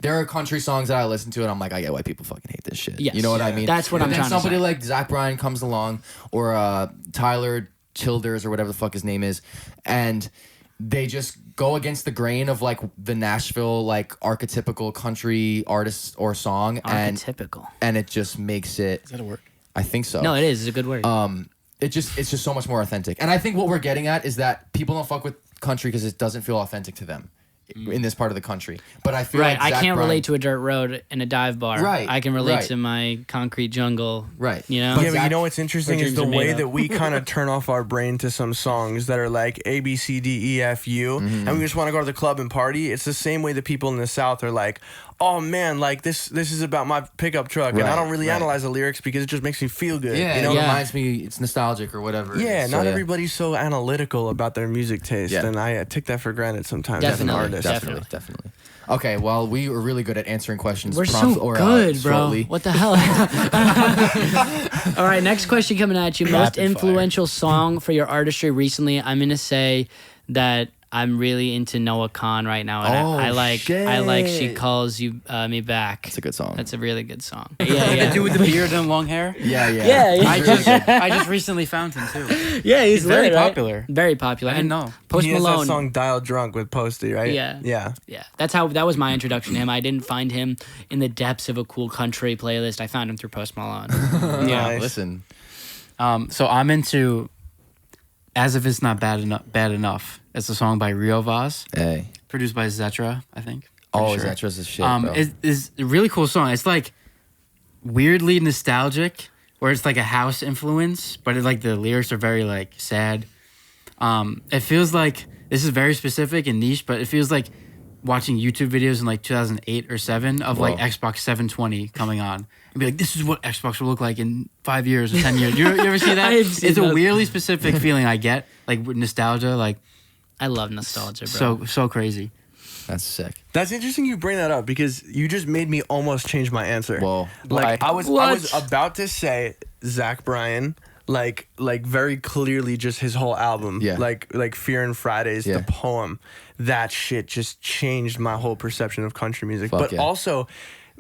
there are country songs that I listen to and I'm like, I get why people fucking hate this shit. Yes. You know what I mean? That's what and I'm then trying to somebody say. like Zach Bryan comes along or Tyler Childers or whatever the fuck his name is, and they just go against the grain of like the Nashville like archetypical country artist or song Archetypical. and it just makes it. Is that a word? I think so. No, it is. It's a good word. It's just so much more authentic. And I think what we're getting at is that people don't fuck with country because it doesn't feel authentic to them in this part of the country. But I feel right. like I can't relate to a dirt road and a dive bar. Right, I can relate right. to my concrete jungle. Right. You know? But Yeah, but Zach- you know what's interesting is dreams the are made way of. that we kind of turn off our brain to some songs that are like A, B, C, D, E, F, U, and we just want to go to the club and party. It's the same way that people in the South are like, oh man, like this is about my pickup truck, and I Right, don't really right. analyze the lyrics because it just makes me feel good. Yeah, you know? it Yeah. reminds me it's nostalgic or whatever. it Yeah, is. not So, everybody's so analytical about their music taste, Yeah. and I take that for granted sometimes Definitely, as an artist. Definitely. Okay, well, we were really good at answering questions. We're prompt so or, good, bro. shortly. What the hell? All right, next question coming at you. Most Rapid fire. influential song for your artistry recently. I'm gonna say that I'm really into Noah Khan right now, and Oh, I like She shit. Calls You Me Back. It's a good song. That's a really good song. The Yeah, dude with the beard and long hair. yeah. Yeah. I just recently found him too. yeah. He's very lit, right? popular. Very popular. I didn't And know. Post He has Malone. that song "Dial Drunk" with Posty, right? Yeah. Yeah. Yeah, that was my introduction to him. I didn't find him in the depths of a cool country playlist. I found him through Post Malone. Yeah. Nice. Listen. So I'm into As If It's Not Bad Enough. It's a song by Rio Vaz, Hey. produced by Zetra, I think. Oh, Pretty sure. Zetra's a shit, bro. It's a really cool song. It's like weirdly nostalgic, where it's like a house influence, but like the lyrics are very like sad. It feels like this is very specific and niche, but it feels like watching YouTube videos in like 2008 or 7 of like Whoa. Xbox 720 coming on and be like, this is what Xbox will look like in 5 years or 10 years. You ever see that? I've seen It's a those. weirdly specific feeling I get, like with nostalgia, like I love nostalgia, bro. so crazy. That's sick. That's interesting you bring that up because you just made me almost change my answer. Whoa. Like Why? I was What? about to say Zach Bryan, like very clearly just his whole album. Yeah. Like Fear and Fridays, Yeah. the poem. That shit just changed my whole perception of country music. Fuck but yeah. also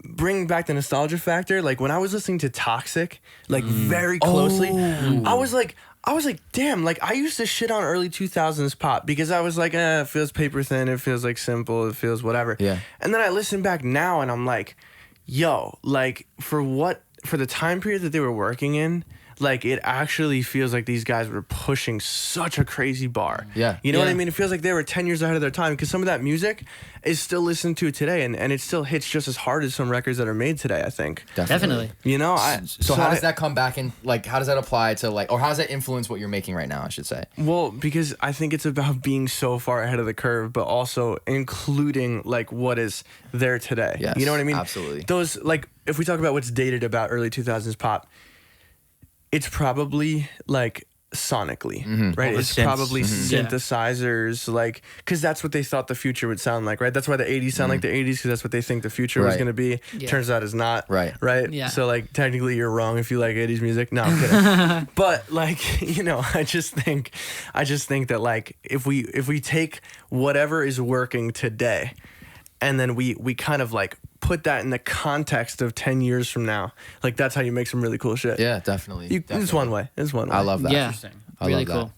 bringing back the nostalgia factor, like when I was listening to Toxic, like very closely, I was like, damn, like I used to shit on early 2000s pop because I was like, it feels paper thin, it feels like simple, it feels whatever. Yeah. And then I listen back now and I'm like, yo, like for the time period that they were working in, like it actually feels like these guys were pushing such a crazy bar. Yeah. You know what Yeah. I mean? It feels like they were 10 years ahead of their time because some of that music is still listened to today and it still hits just as hard as some records that are made today, I think. Definitely. You know, So how does that come back and like how does that apply to like or how does that influence what you're making right now, I should say? Well, because I think it's about being so far ahead of the curve, but also including like what is there today. Yes, You know what I mean? absolutely. Those like if we talk about what's dated about early 2000s pop, it's probably like sonically, right? All the It's synths. probably Yeah. synthesizers, like because that's what they thought the future would sound like, right? That's why the 80s sound like the 80s because that's what they think the future was Right. going to be. Yeah. Turns out it's not. Right. Right. Yeah. So like technically you're wrong if you like 80s music. No, I'm kidding. But like I just think that like if we take whatever is working today, and then we kind of like put that in the context of 10 years from now, like that's how you make some really cool shit. Yeah, definitely. It's definitely. one way. It's one way. I love that. Yeah. Interesting. I Really love that. cool.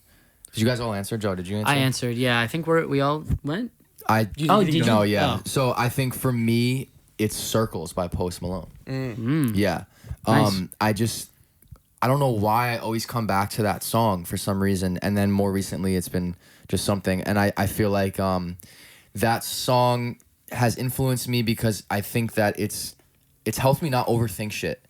Did you guys all answer? Joe, did you answer? I answered. Yeah, I think we all went. I Oh, did you? No, yeah. Oh. So I think for me, it's Circles by Post Malone. Yeah. Nice. I don't know why I always come back to that song for some reason. And then more recently, it's been just something. And I feel like that song has influenced me because I think that it's helped me not overthink shit.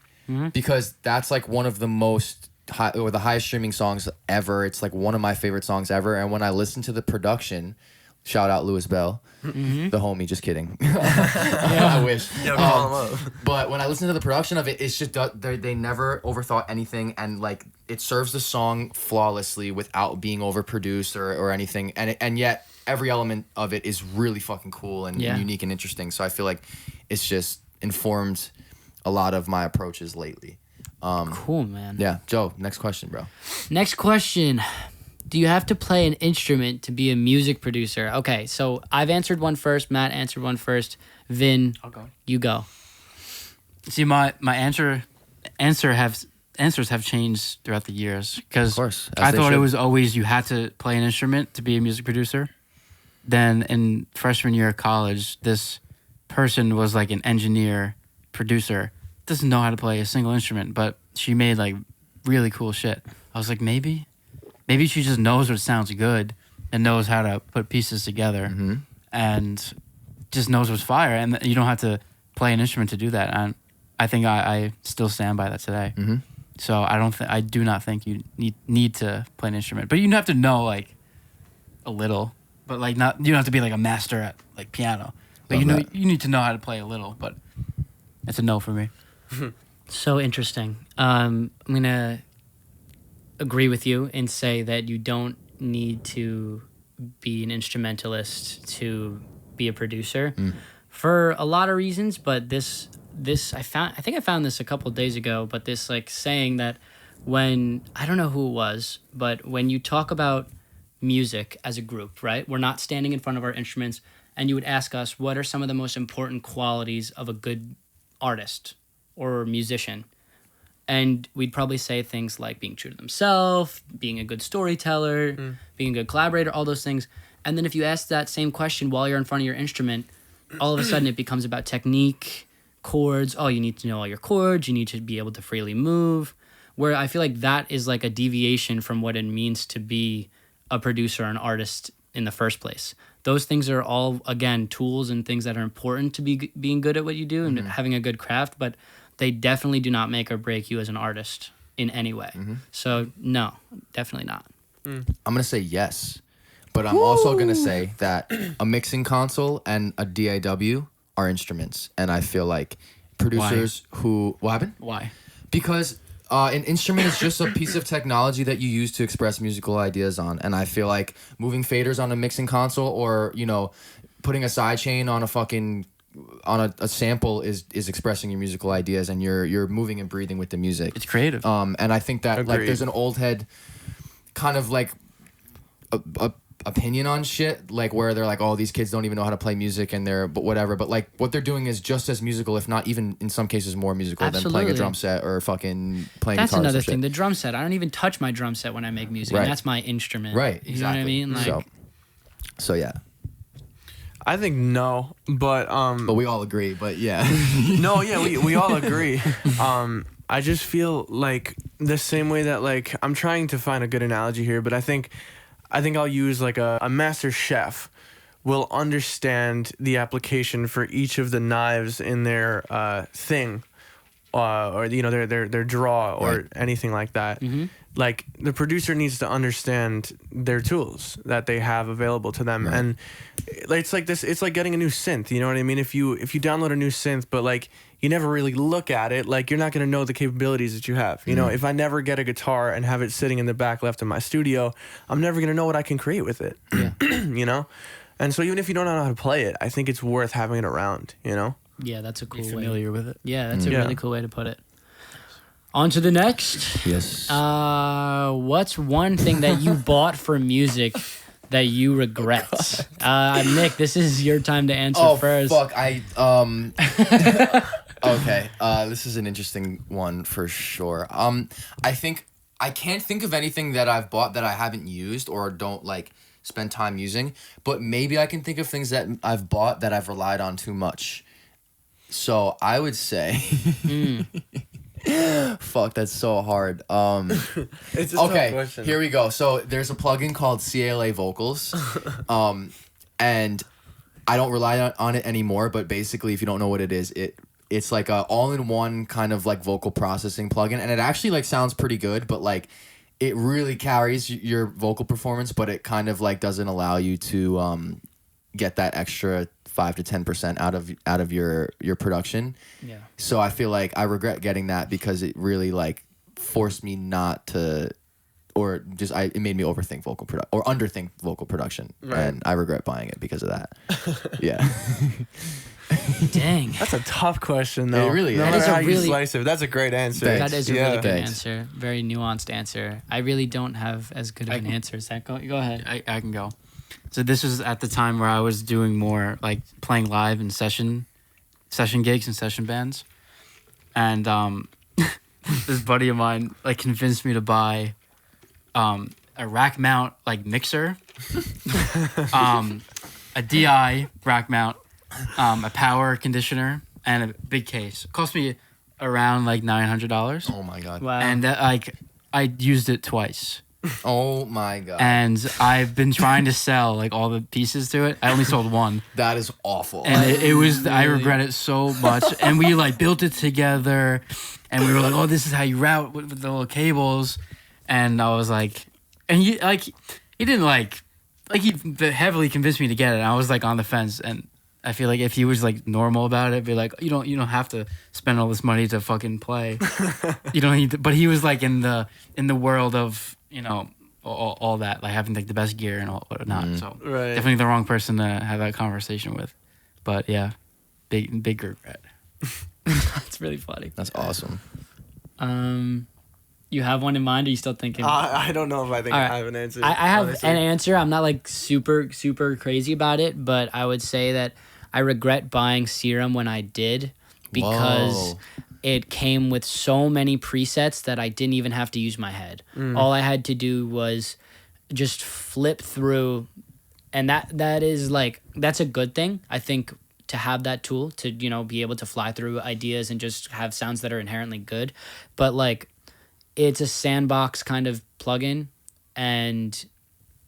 Because that's like one of the most or the highest streaming songs ever. It's like one of my favorite songs ever. And when I listen to the production, shout out Louis Bell, the homie. Just kidding. I wish. Yeah, call him up. But when I listen to the production of it, it's just they never overthought anything, and like it serves the song flawlessly without being overproduced or anything. And yet every element of it is really fucking cool and unique and interesting. So I feel like it's just informed a lot of my approaches lately. Cool, man. Yeah, Joe. Next question, bro. Next question. Do you have to play an instrument to be a music producer? Okay, so I've answered one first. Matt answered one first. Vin, I'll go. you go. See, my answers have changed throughout the years because Of course, as I they thought it should. was always you had to play an instrument to be a music producer. Then in freshman year of college, this person was like an engineer, producer, doesn't know how to play a single instrument, but she made like really cool shit. I was like, maybe she just knows what sounds good and knows how to put pieces together and just knows what's fire. And you don't have to play an instrument to do that. And I think I still stand by that today. So I do not think you need to play an instrument, but you have to know like a little, but like not, you don't have to be like a master at like piano, but you need to know how to play a little, but it's a no for me. So interesting. I'm going to agree with you and say that you don't need to be an instrumentalist to be a producer for a lot of reasons, but this I think I found this a couple of days ago, but this like saying that when I don't know who it was, but when you talk about music as a group, right? We're not standing in front of our instruments, and you would ask us what are some of the most important qualities of a good artist or musician. And we'd probably say things like being true to themselves, being a good storyteller, being a good collaborator, all those things. And then if you ask that same question while you're in front of your instrument, all of a sudden it becomes about technique, chords. Oh, you need to know all your chords. You need to be able to freely move. Where I feel like that is like a deviation from what it means to be a producer or an artist in the first place. Those things are all, again, tools and things that are important to being good at what you do and having a good craft, but they definitely do not make or break you as an artist in any way. So no, definitely not. I'm gonna say yes, but I'm also gonna say that a mixing console and a DAW are instruments, and I feel like producers what happened? Why? Because an instrument is just a piece of technology that you use to express musical ideas on, and I feel like moving faders on a mixing console or putting a sidechain on a sample is expressing your musical ideas, and you're moving and breathing with the music. It's creative. And I think that like Agreed. there's an old head kind of like a opinion on shit, like where they're like, oh, these kids don't even know how to play music and but whatever. But like what they're doing is just as musical, if not even in some cases more musical than playing Absolutely. a drum set or fucking playing That's guitar or another some thing. shit. The drum set. I don't even touch my drum set when I make music. Right. And that's my instrument. Right, You know what I exactly. mean? Like, So yeah, I think no, but but we all agree. But yeah, no, yeah, we all agree. I just feel like the same way that like I'm trying to find a good analogy here, but I think I'll use like a master chef will understand the application for each of the knives in their thing, or their draw or Right. anything like that. Like the producer needs to understand their tools that they have available to them, and it's like this. It's like getting a new synth. You know what I mean? If you download a new synth, but like you never really look at it, like you're not gonna know the capabilities that you have. You know, if I never get a guitar and have it sitting in the back left of my studio, I'm never gonna know what I can create with it. Yeah. You know, and so even if you don't know how to play it, I think it's worth having it around. You know. yeah, that's a cool way. Familiar with it? Yeah, that's a Yeah. really cool way to put it. On to the next. yes. What's one thing that you bought for music that you regret? Nick, this is your time to answer first. Fuck, okay, this is an interesting one for sure. I think I can't think of anything that I've bought that I haven't used or don't like spend time using, but maybe I can think of things that I've bought that I've relied on too much. So I would say fuck, that's so hard. It's a Okay, here we go. So there's a plugin called CLA Vocals, and I don't rely on it anymore. But basically, if you don't know what it is, it it's like a all-in-one kind of like vocal processing plugin, and it actually like sounds pretty good, but like it really carries your vocal performance, but it kind of like doesn't allow you to get that extra 5 to 10% out of your production. Yeah. So I feel like I regret getting that because it really like forced me not to, or just it made me overthink or underthink vocal production, and I regret buying it because of that. Yeah. Dang. That's a tough question, though. It really no is. matter That is a how you really- slice it, that's a great answer. Thanks. That is a Yeah. really good Thanks. answer. Very nuanced answer. I really don't have as good of an answer. Zach, go ahead. I can go. So this was at the time where I was doing more like playing live and session gigs and session bands, and this buddy of mine like convinced me to buy a rack mount like mixer, a DI rack mount, a power conditioner, and a big case. It cost me around like $900, Oh my god. Wow. and like I used it twice. Oh my god. And I've been trying to sell like all the pieces to it. I only sold one, That is awful. and it was I regret it so much. And we like built it together, and we were like, "Oh, this is how you route with the little cables." And I was like, and he didn't like he heavily convinced me to get it. And I was like on the fence, and I feel like if he was like normal about it, be like, you don't have to spend all this money to fucking play. You don't need to, but he was like in the world of, you know, all that, like having like the best gear and all whatnot. So Right. definitely the wrong person to have that conversation with. But yeah, big regret. That's really funny. That's awesome. You have one in mind, or are you still thinking? I don't know if I think All right. I have an answer. I have honestly. an answer. I'm not like super crazy about it, but I would say that I regret buying Serum when I did, because Whoa. it came with so many presets that I didn't even have to use my head. All I had to do was just flip through, and that is like, that's a good thing, I think, to have that tool to, you know, be able to fly through ideas and just have sounds that are inherently good. But like, it's a sandbox kind of plugin, and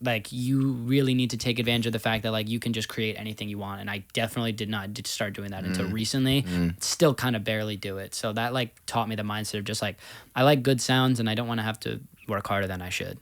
like you really need to take advantage of the fact that like you can just create anything you want, and I definitely did not start doing that until recently. Still kind of barely do it, so that like taught me the mindset of just like, I like good sounds and I don't want to have to work harder than I should.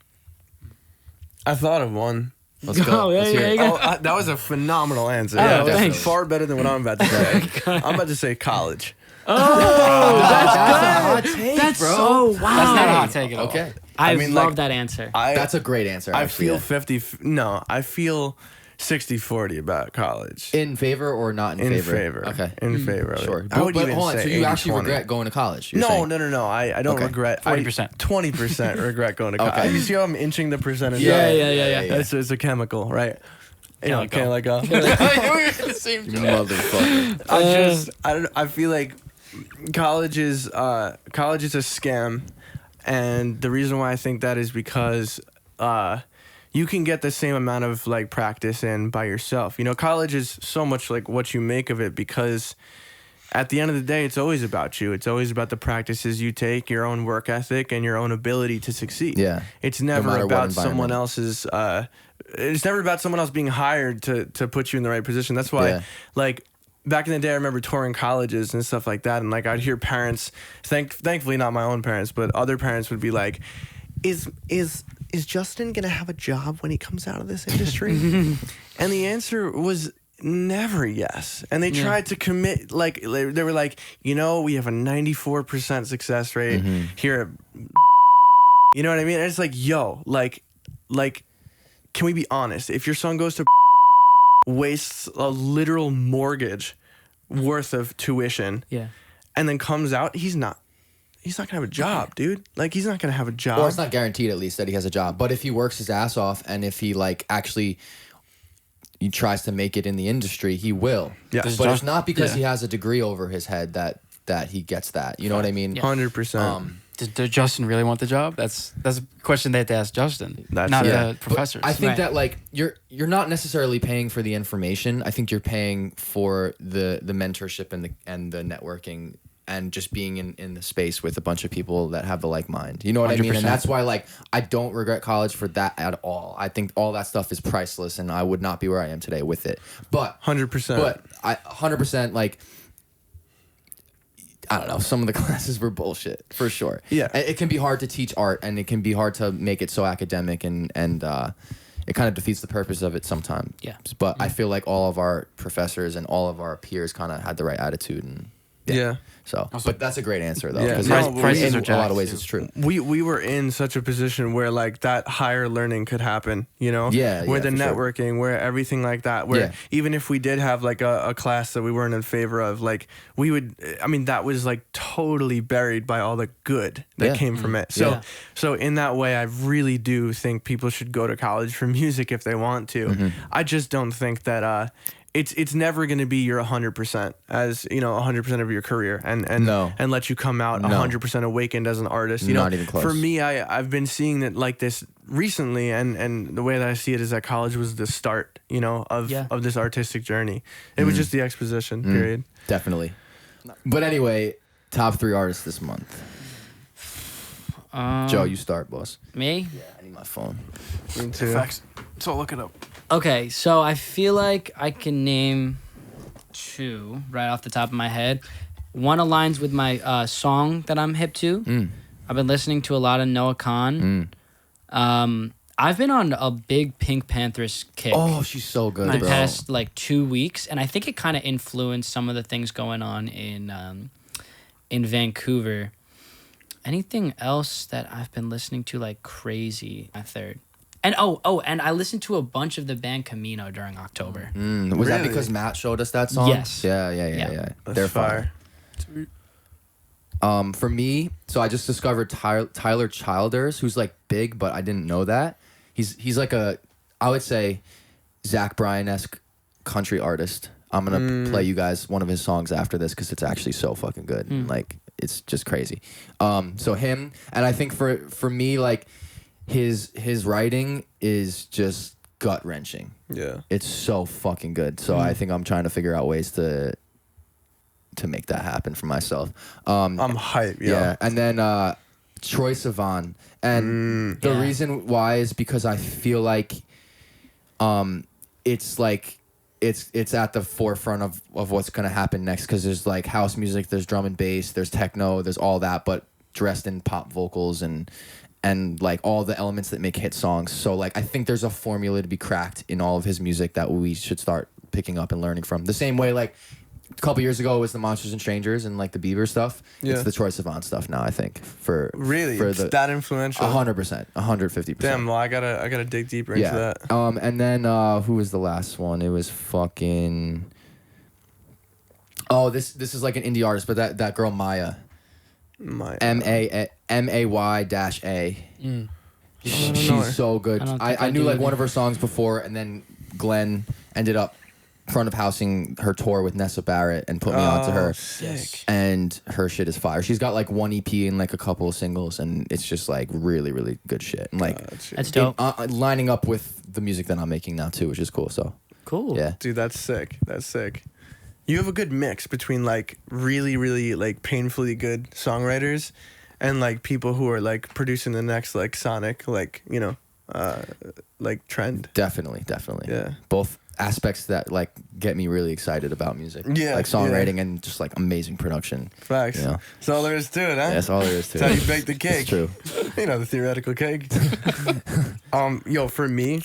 I thought of one. Let's go. Oh, yeah, Let's hear yeah, it. yeah. That was a phenomenal answer. Oh, That was thanks. far better than what I'm about to say. I'm about to say college. That's a hot take, That's bro. so wow. That's not a hot take at all. Okay. I mean, love like, that answer. That's a great answer. I actually, feel yeah. 50. No, I feel 60-40 about college. In favor or not in, In favor? favor. Okay. In favor of Sure. it. I would but even hold on. say So you actually 80-20. regret going to college? You're No, saying? no. I don't Okay. regret. 40%. 20% regret going to college. Okay. You see how I'm inching the percentage? Yeah, up? yeah. It's a chemical, right? You know, Can't let can't let go. Motherfucker. I feel like college is a scam, and the reason why I think that is because you can get the same amount of like practice in by yourself. You know, college is so much like what you make of it, because at the end of the day, it's always about you. It's always about the practices you take, your own work ethic, and your own ability to succeed. Yeah. It's never matter what about someone environment. else's. It's never about someone else being hired to put you in the right position. That's why, Yeah. like, back in the day, I remember touring colleges and stuff like that, and like I'd hear parents, thankfully not my own parents, but other parents would be like, "Is Justin gonna have a job when he comes out of this industry?" And the answer was never yes. And they tried to commit, like they were like, you know, we have a 94% success rate here at, you know what I mean? And it's like, yo, like, can we be honest? If your son goes to wastes a literal mortgage worth of tuition, Yeah. and then comes out, he's not gonna have a job, dude. Like, he's not gonna have a job. Or it's not guaranteed, at least, that he has a job. But if he works his ass off, and if he like actually he tries to make it in the industry, he will. Yeah. But it's not because he has a degree over his head that he gets that. You know what I mean? 100%. Did Justin really want the job? That's a question they have to ask Justin, That's- not yeah. the professors. I think Right. that like you're not necessarily paying for the information. I think you're paying for the mentorship and the networking and just being in the space with a bunch of people that have the like mind. You know what I mean? 100%. And that's why like I don't regret college for that at all. I think all that stuff is priceless, and I would not be where I am today with it. But 100%. But I 100% like I don't know. Some of the classes were bullshit for sure. Yeah. It can be hard to teach art, and it can be hard to make it so academic, and it kind of defeats the purpose of it sometimes. Yeah. But I feel like all of our professors and all of our peers kind of had the right attitude, and Yeah. So, but that's a great answer though, Yeah. because Prices in are a lot jacked, of ways too. it's true. We were in such a position where like that higher learning could happen, you know? Yeah, Where yeah, the for sure. networking, where everything like that, where Yeah. even if we did have like a class that we weren't in favor of, like we would, I mean, that was like totally buried by all the good that Yeah. came from it. So, Yeah. so in that way, I really do think people should go to college for music if they want to. Mm-hmm. I just don't think that, it's never going to be your 100% as, you know, 100% of your career and No. and let you come out No. 100% awakened as an artist. You Not know, even close. for me, I've been seeing it like this recently, and the way that I see it is that college was the start, you know, of this artistic journey. It was just the exposition period. Definitely. But anyway, top 3 artists this month. Joe, you start, boss. Me? Yeah, I need my phone. Me too. Facts. So look it up. Okay, so I feel like I can name 2 right off the top of my head. One aligns with my song that I'm hip to. I've been listening to a lot of Noah Khan. I've been on a big Pink Panthers kick Oh, she's so good, the bro. past like 2 weeks, and I think it kind of influenced some of the things going on in Vancouver. Anything else that I've been listening to like crazy? My third. And and I listened to a bunch of the band Camino during October. Was that Really? because Matt showed us that song? Yes. Yeah. Yeah. That's They're fire. fire. For me, so I just discovered Tyler Childers, who's like big, but I didn't know that. He's like I would say, Zach Bryan-esque country artist. I'm gonna play you guys one of his songs after this because it's actually so fucking good. Like it's just crazy. So him, and I think for me, like his writing is just gut wrenching. Yeah. It's so fucking good. So I think I'm trying to figure out ways to make that happen for myself. I'm hype, yo. Yeah, and then Troye Sivan, and the Yeah. reason why is because I feel like, it's like it's at the forefront of what's gonna happen next, because there's like house music, there's drum and bass, there's techno, there's all that, but dressed in pop vocals and like all the elements that make hit songs. So like I think there's a formula to be cracked in all of his music that we should start picking up and learning from. The same way like a couple years ago it was the Monsters and Strangers and like the Bieber stuff. Yeah. It's the Troye Sivan stuff now, I think. Really? For It's that influential? 100%, 150%. Damn, well, I gotta dig deeper into Yeah. that. And then who was the last one? It was fucking. Oh, this is like an indie artist, but that girl Maya. MAY-A. She's so good. I don't I think I knew do like either. one of her songs before, and then Glenn ended up front of housing her tour with Nessa Barrett and put me onto her. Sick. And her shit is fire. She's got like one EP and like a couple of singles, and it's just like really, really good shit. And like That's dope. lining up with the music that I'm making now too, which is cool. So Cool. yeah. Dude, that's sick. That's sick. You have a good mix between like really, really like painfully good songwriters and like people who are like producing the next like sonic, like, you know, like trend. Definitely. Yeah. Both aspects that like get me really excited about music. Yeah, Like songwriting and just like amazing production. Facts. Yeah. That's all there is to it, huh? That's all there is to That's it. how you bake the cake. It's true. You know, the theoretical cake. Yo, for me,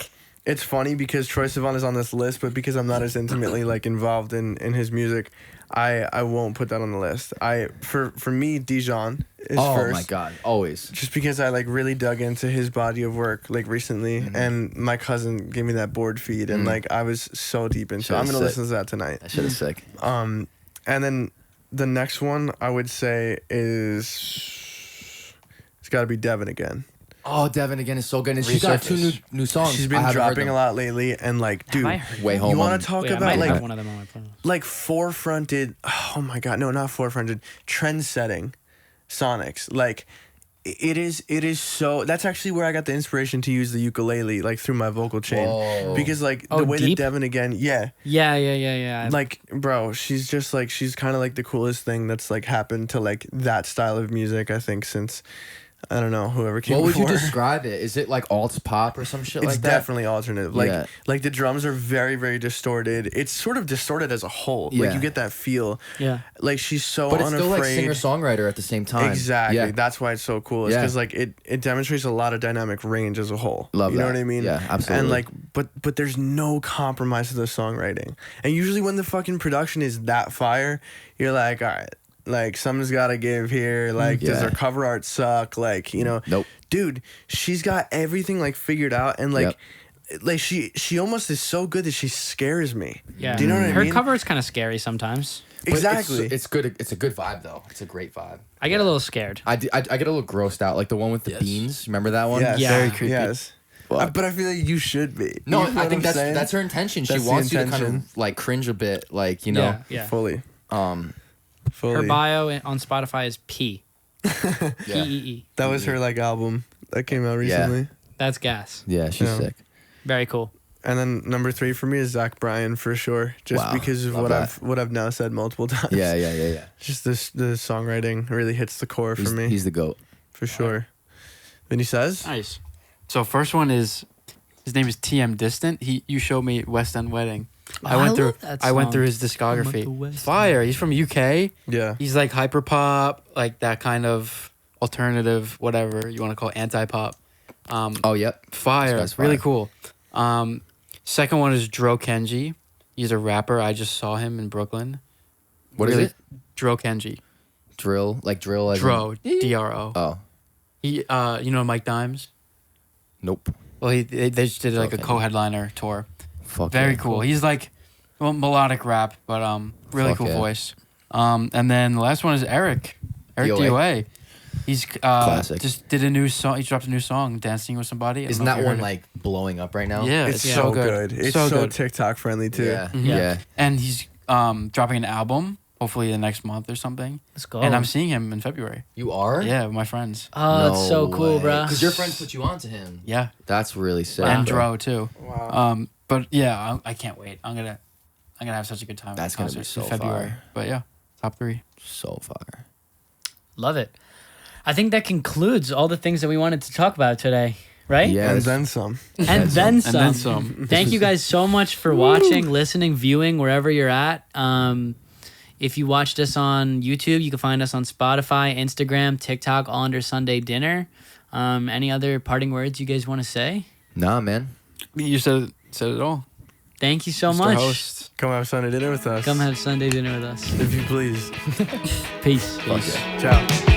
it's funny because Troye Sivan is on this list, but because I'm not as intimately like involved in his music, I won't put that on the list. For me, Dijon is Oh first. my god, always. Just because I like really dug into his body of work like recently, and my cousin gave me that board feed, and like I was so deep into it. I'm gonna Shit's listen to that tonight. That shit is sick. And then the next one I would say is it's got to be Devin again. Oh, Devin again is so good, and she's got two new songs. She's I been haven't heard dropping them. a lot lately, and like, dude, I heard Way that? home. you want on- to talk Wait, I about might like have one of them on my playlist. like four-fronted, oh my god, no, not four-fronted, trend-setting sonics. Like it is so, that's actually where I got the inspiration to use the ukulele, like through my vocal chain. Whoa. Because like Oh, the way deep? that Devin again, yeah. Yeah. Like, bro, she's just like, she's kind of like the coolest thing that's like happened to like that style of music, I think, since I don't know, whoever came What would you before. describe it? Is it like alt pop or some shit It's like that? definitely alternative. Like Yeah. like the drums are very, very distorted. It's sort of distorted as a whole. Like Yeah. you get that feel. Yeah. Like she's so But it's unafraid. still like singer-songwriter at the same time. Exactly. Yeah. That's why it's so cool. Is Yeah. because like it demonstrates a lot of dynamic range as a whole. Love you know that. what I mean? Yeah, absolutely. And like, but there's no compromise to the songwriting. And usually when the fucking production is that fire, you're like, all right, like something's gotta give here. Like, does Yeah. her cover art suck? Like, you know, Nope. dude, she's got everything like figured out, and like. Yep. Like she almost is so good that she scares me. Yeah. Do you know what I Her mean? cover is kind of scary sometimes. But Exactly. It's good. It's a good vibe though. It's a great vibe. I get a little scared. I get a little grossed out, like the one with the Yes. beans. Remember that one? Yes. Yeah. Very creepy. Yes. Fuck. But I feel like you should be. No, You know I what think I'm saying? that's her intention. That's She the wants you to kind intention. of like cringe a bit, like, you know. Yeah. Yeah. Fully. Her bio on Spotify is P. Yeah. P-E-E. That was her like album that came out recently. That's gas. Yeah, she's Yeah. sick. Very cool. And then number 3 for me is Zach Bryan for sure, just Wow, because of love what that. I've now said multiple times. Yeah. Just the songwriting really hits the core for me He's the GOAT. for sure. Vinny says, Nice. So first one is his name is TM Distant. You showed me West End Wedding. I love that I went song. through his I'm at the discography. West Fire. He's from UK. yeah, He's like hyper pop, like that kind of alternative, whatever you want to call it, anti pop. Oh, yep. Fire. This guy's Really fire. cool. Second one is Dro Kenji. He's a rapper. I just saw him in Brooklyn. What is Really- it? Dro Kenji. Drill, like drill. As Dro. in- D-R-O. Oh, He, you know Mike Dimes? nope. Well, they just did like a Kenji. co-headliner tour. Fuck. Very yeah. cool. He's like, well, melodic rap, but really Fuck cool yeah. voice. And then the last one is Eric DOA. DOA. He's Classic. just did a new song. He dropped a new song, "Dancing with Somebody." I don't Isn't know if that you one heard it. like blowing up right now? Yeah, it's it's so so good. good. It's So so good. TikTok friendly too. Yeah. Mhm. Yeah. And he's dropping an album, hopefully the next month or something. Let's go. And I'm seeing him in February. You are? Yeah, with my friends. Oh, that's so cool, bro. Because your friends put you on to him. Yeah, That's really sick. and bro. Dro too. Wow. But yeah, I can't wait. I'm gonna have such a good time. at That's the gonna be concert in so February. fire. But yeah, top 3. So far. Love it. I think that concludes all the things that we wanted to talk about today, right? Yeah. And this- then some. And then some. And then some. Thank you guys so much for watching, listening, viewing, wherever you're at. If you watched us on YouTube, you can find us on Spotify, Instagram, TikTok, all under Sunday Dinner. Any other parting words you guys want to say? Nah, man. You said it all. Thank you so Mr. much. Host. Come have Sunday dinner with us. Come have Sunday dinner with us. if you please. Peace. Fuck yeah. Ciao.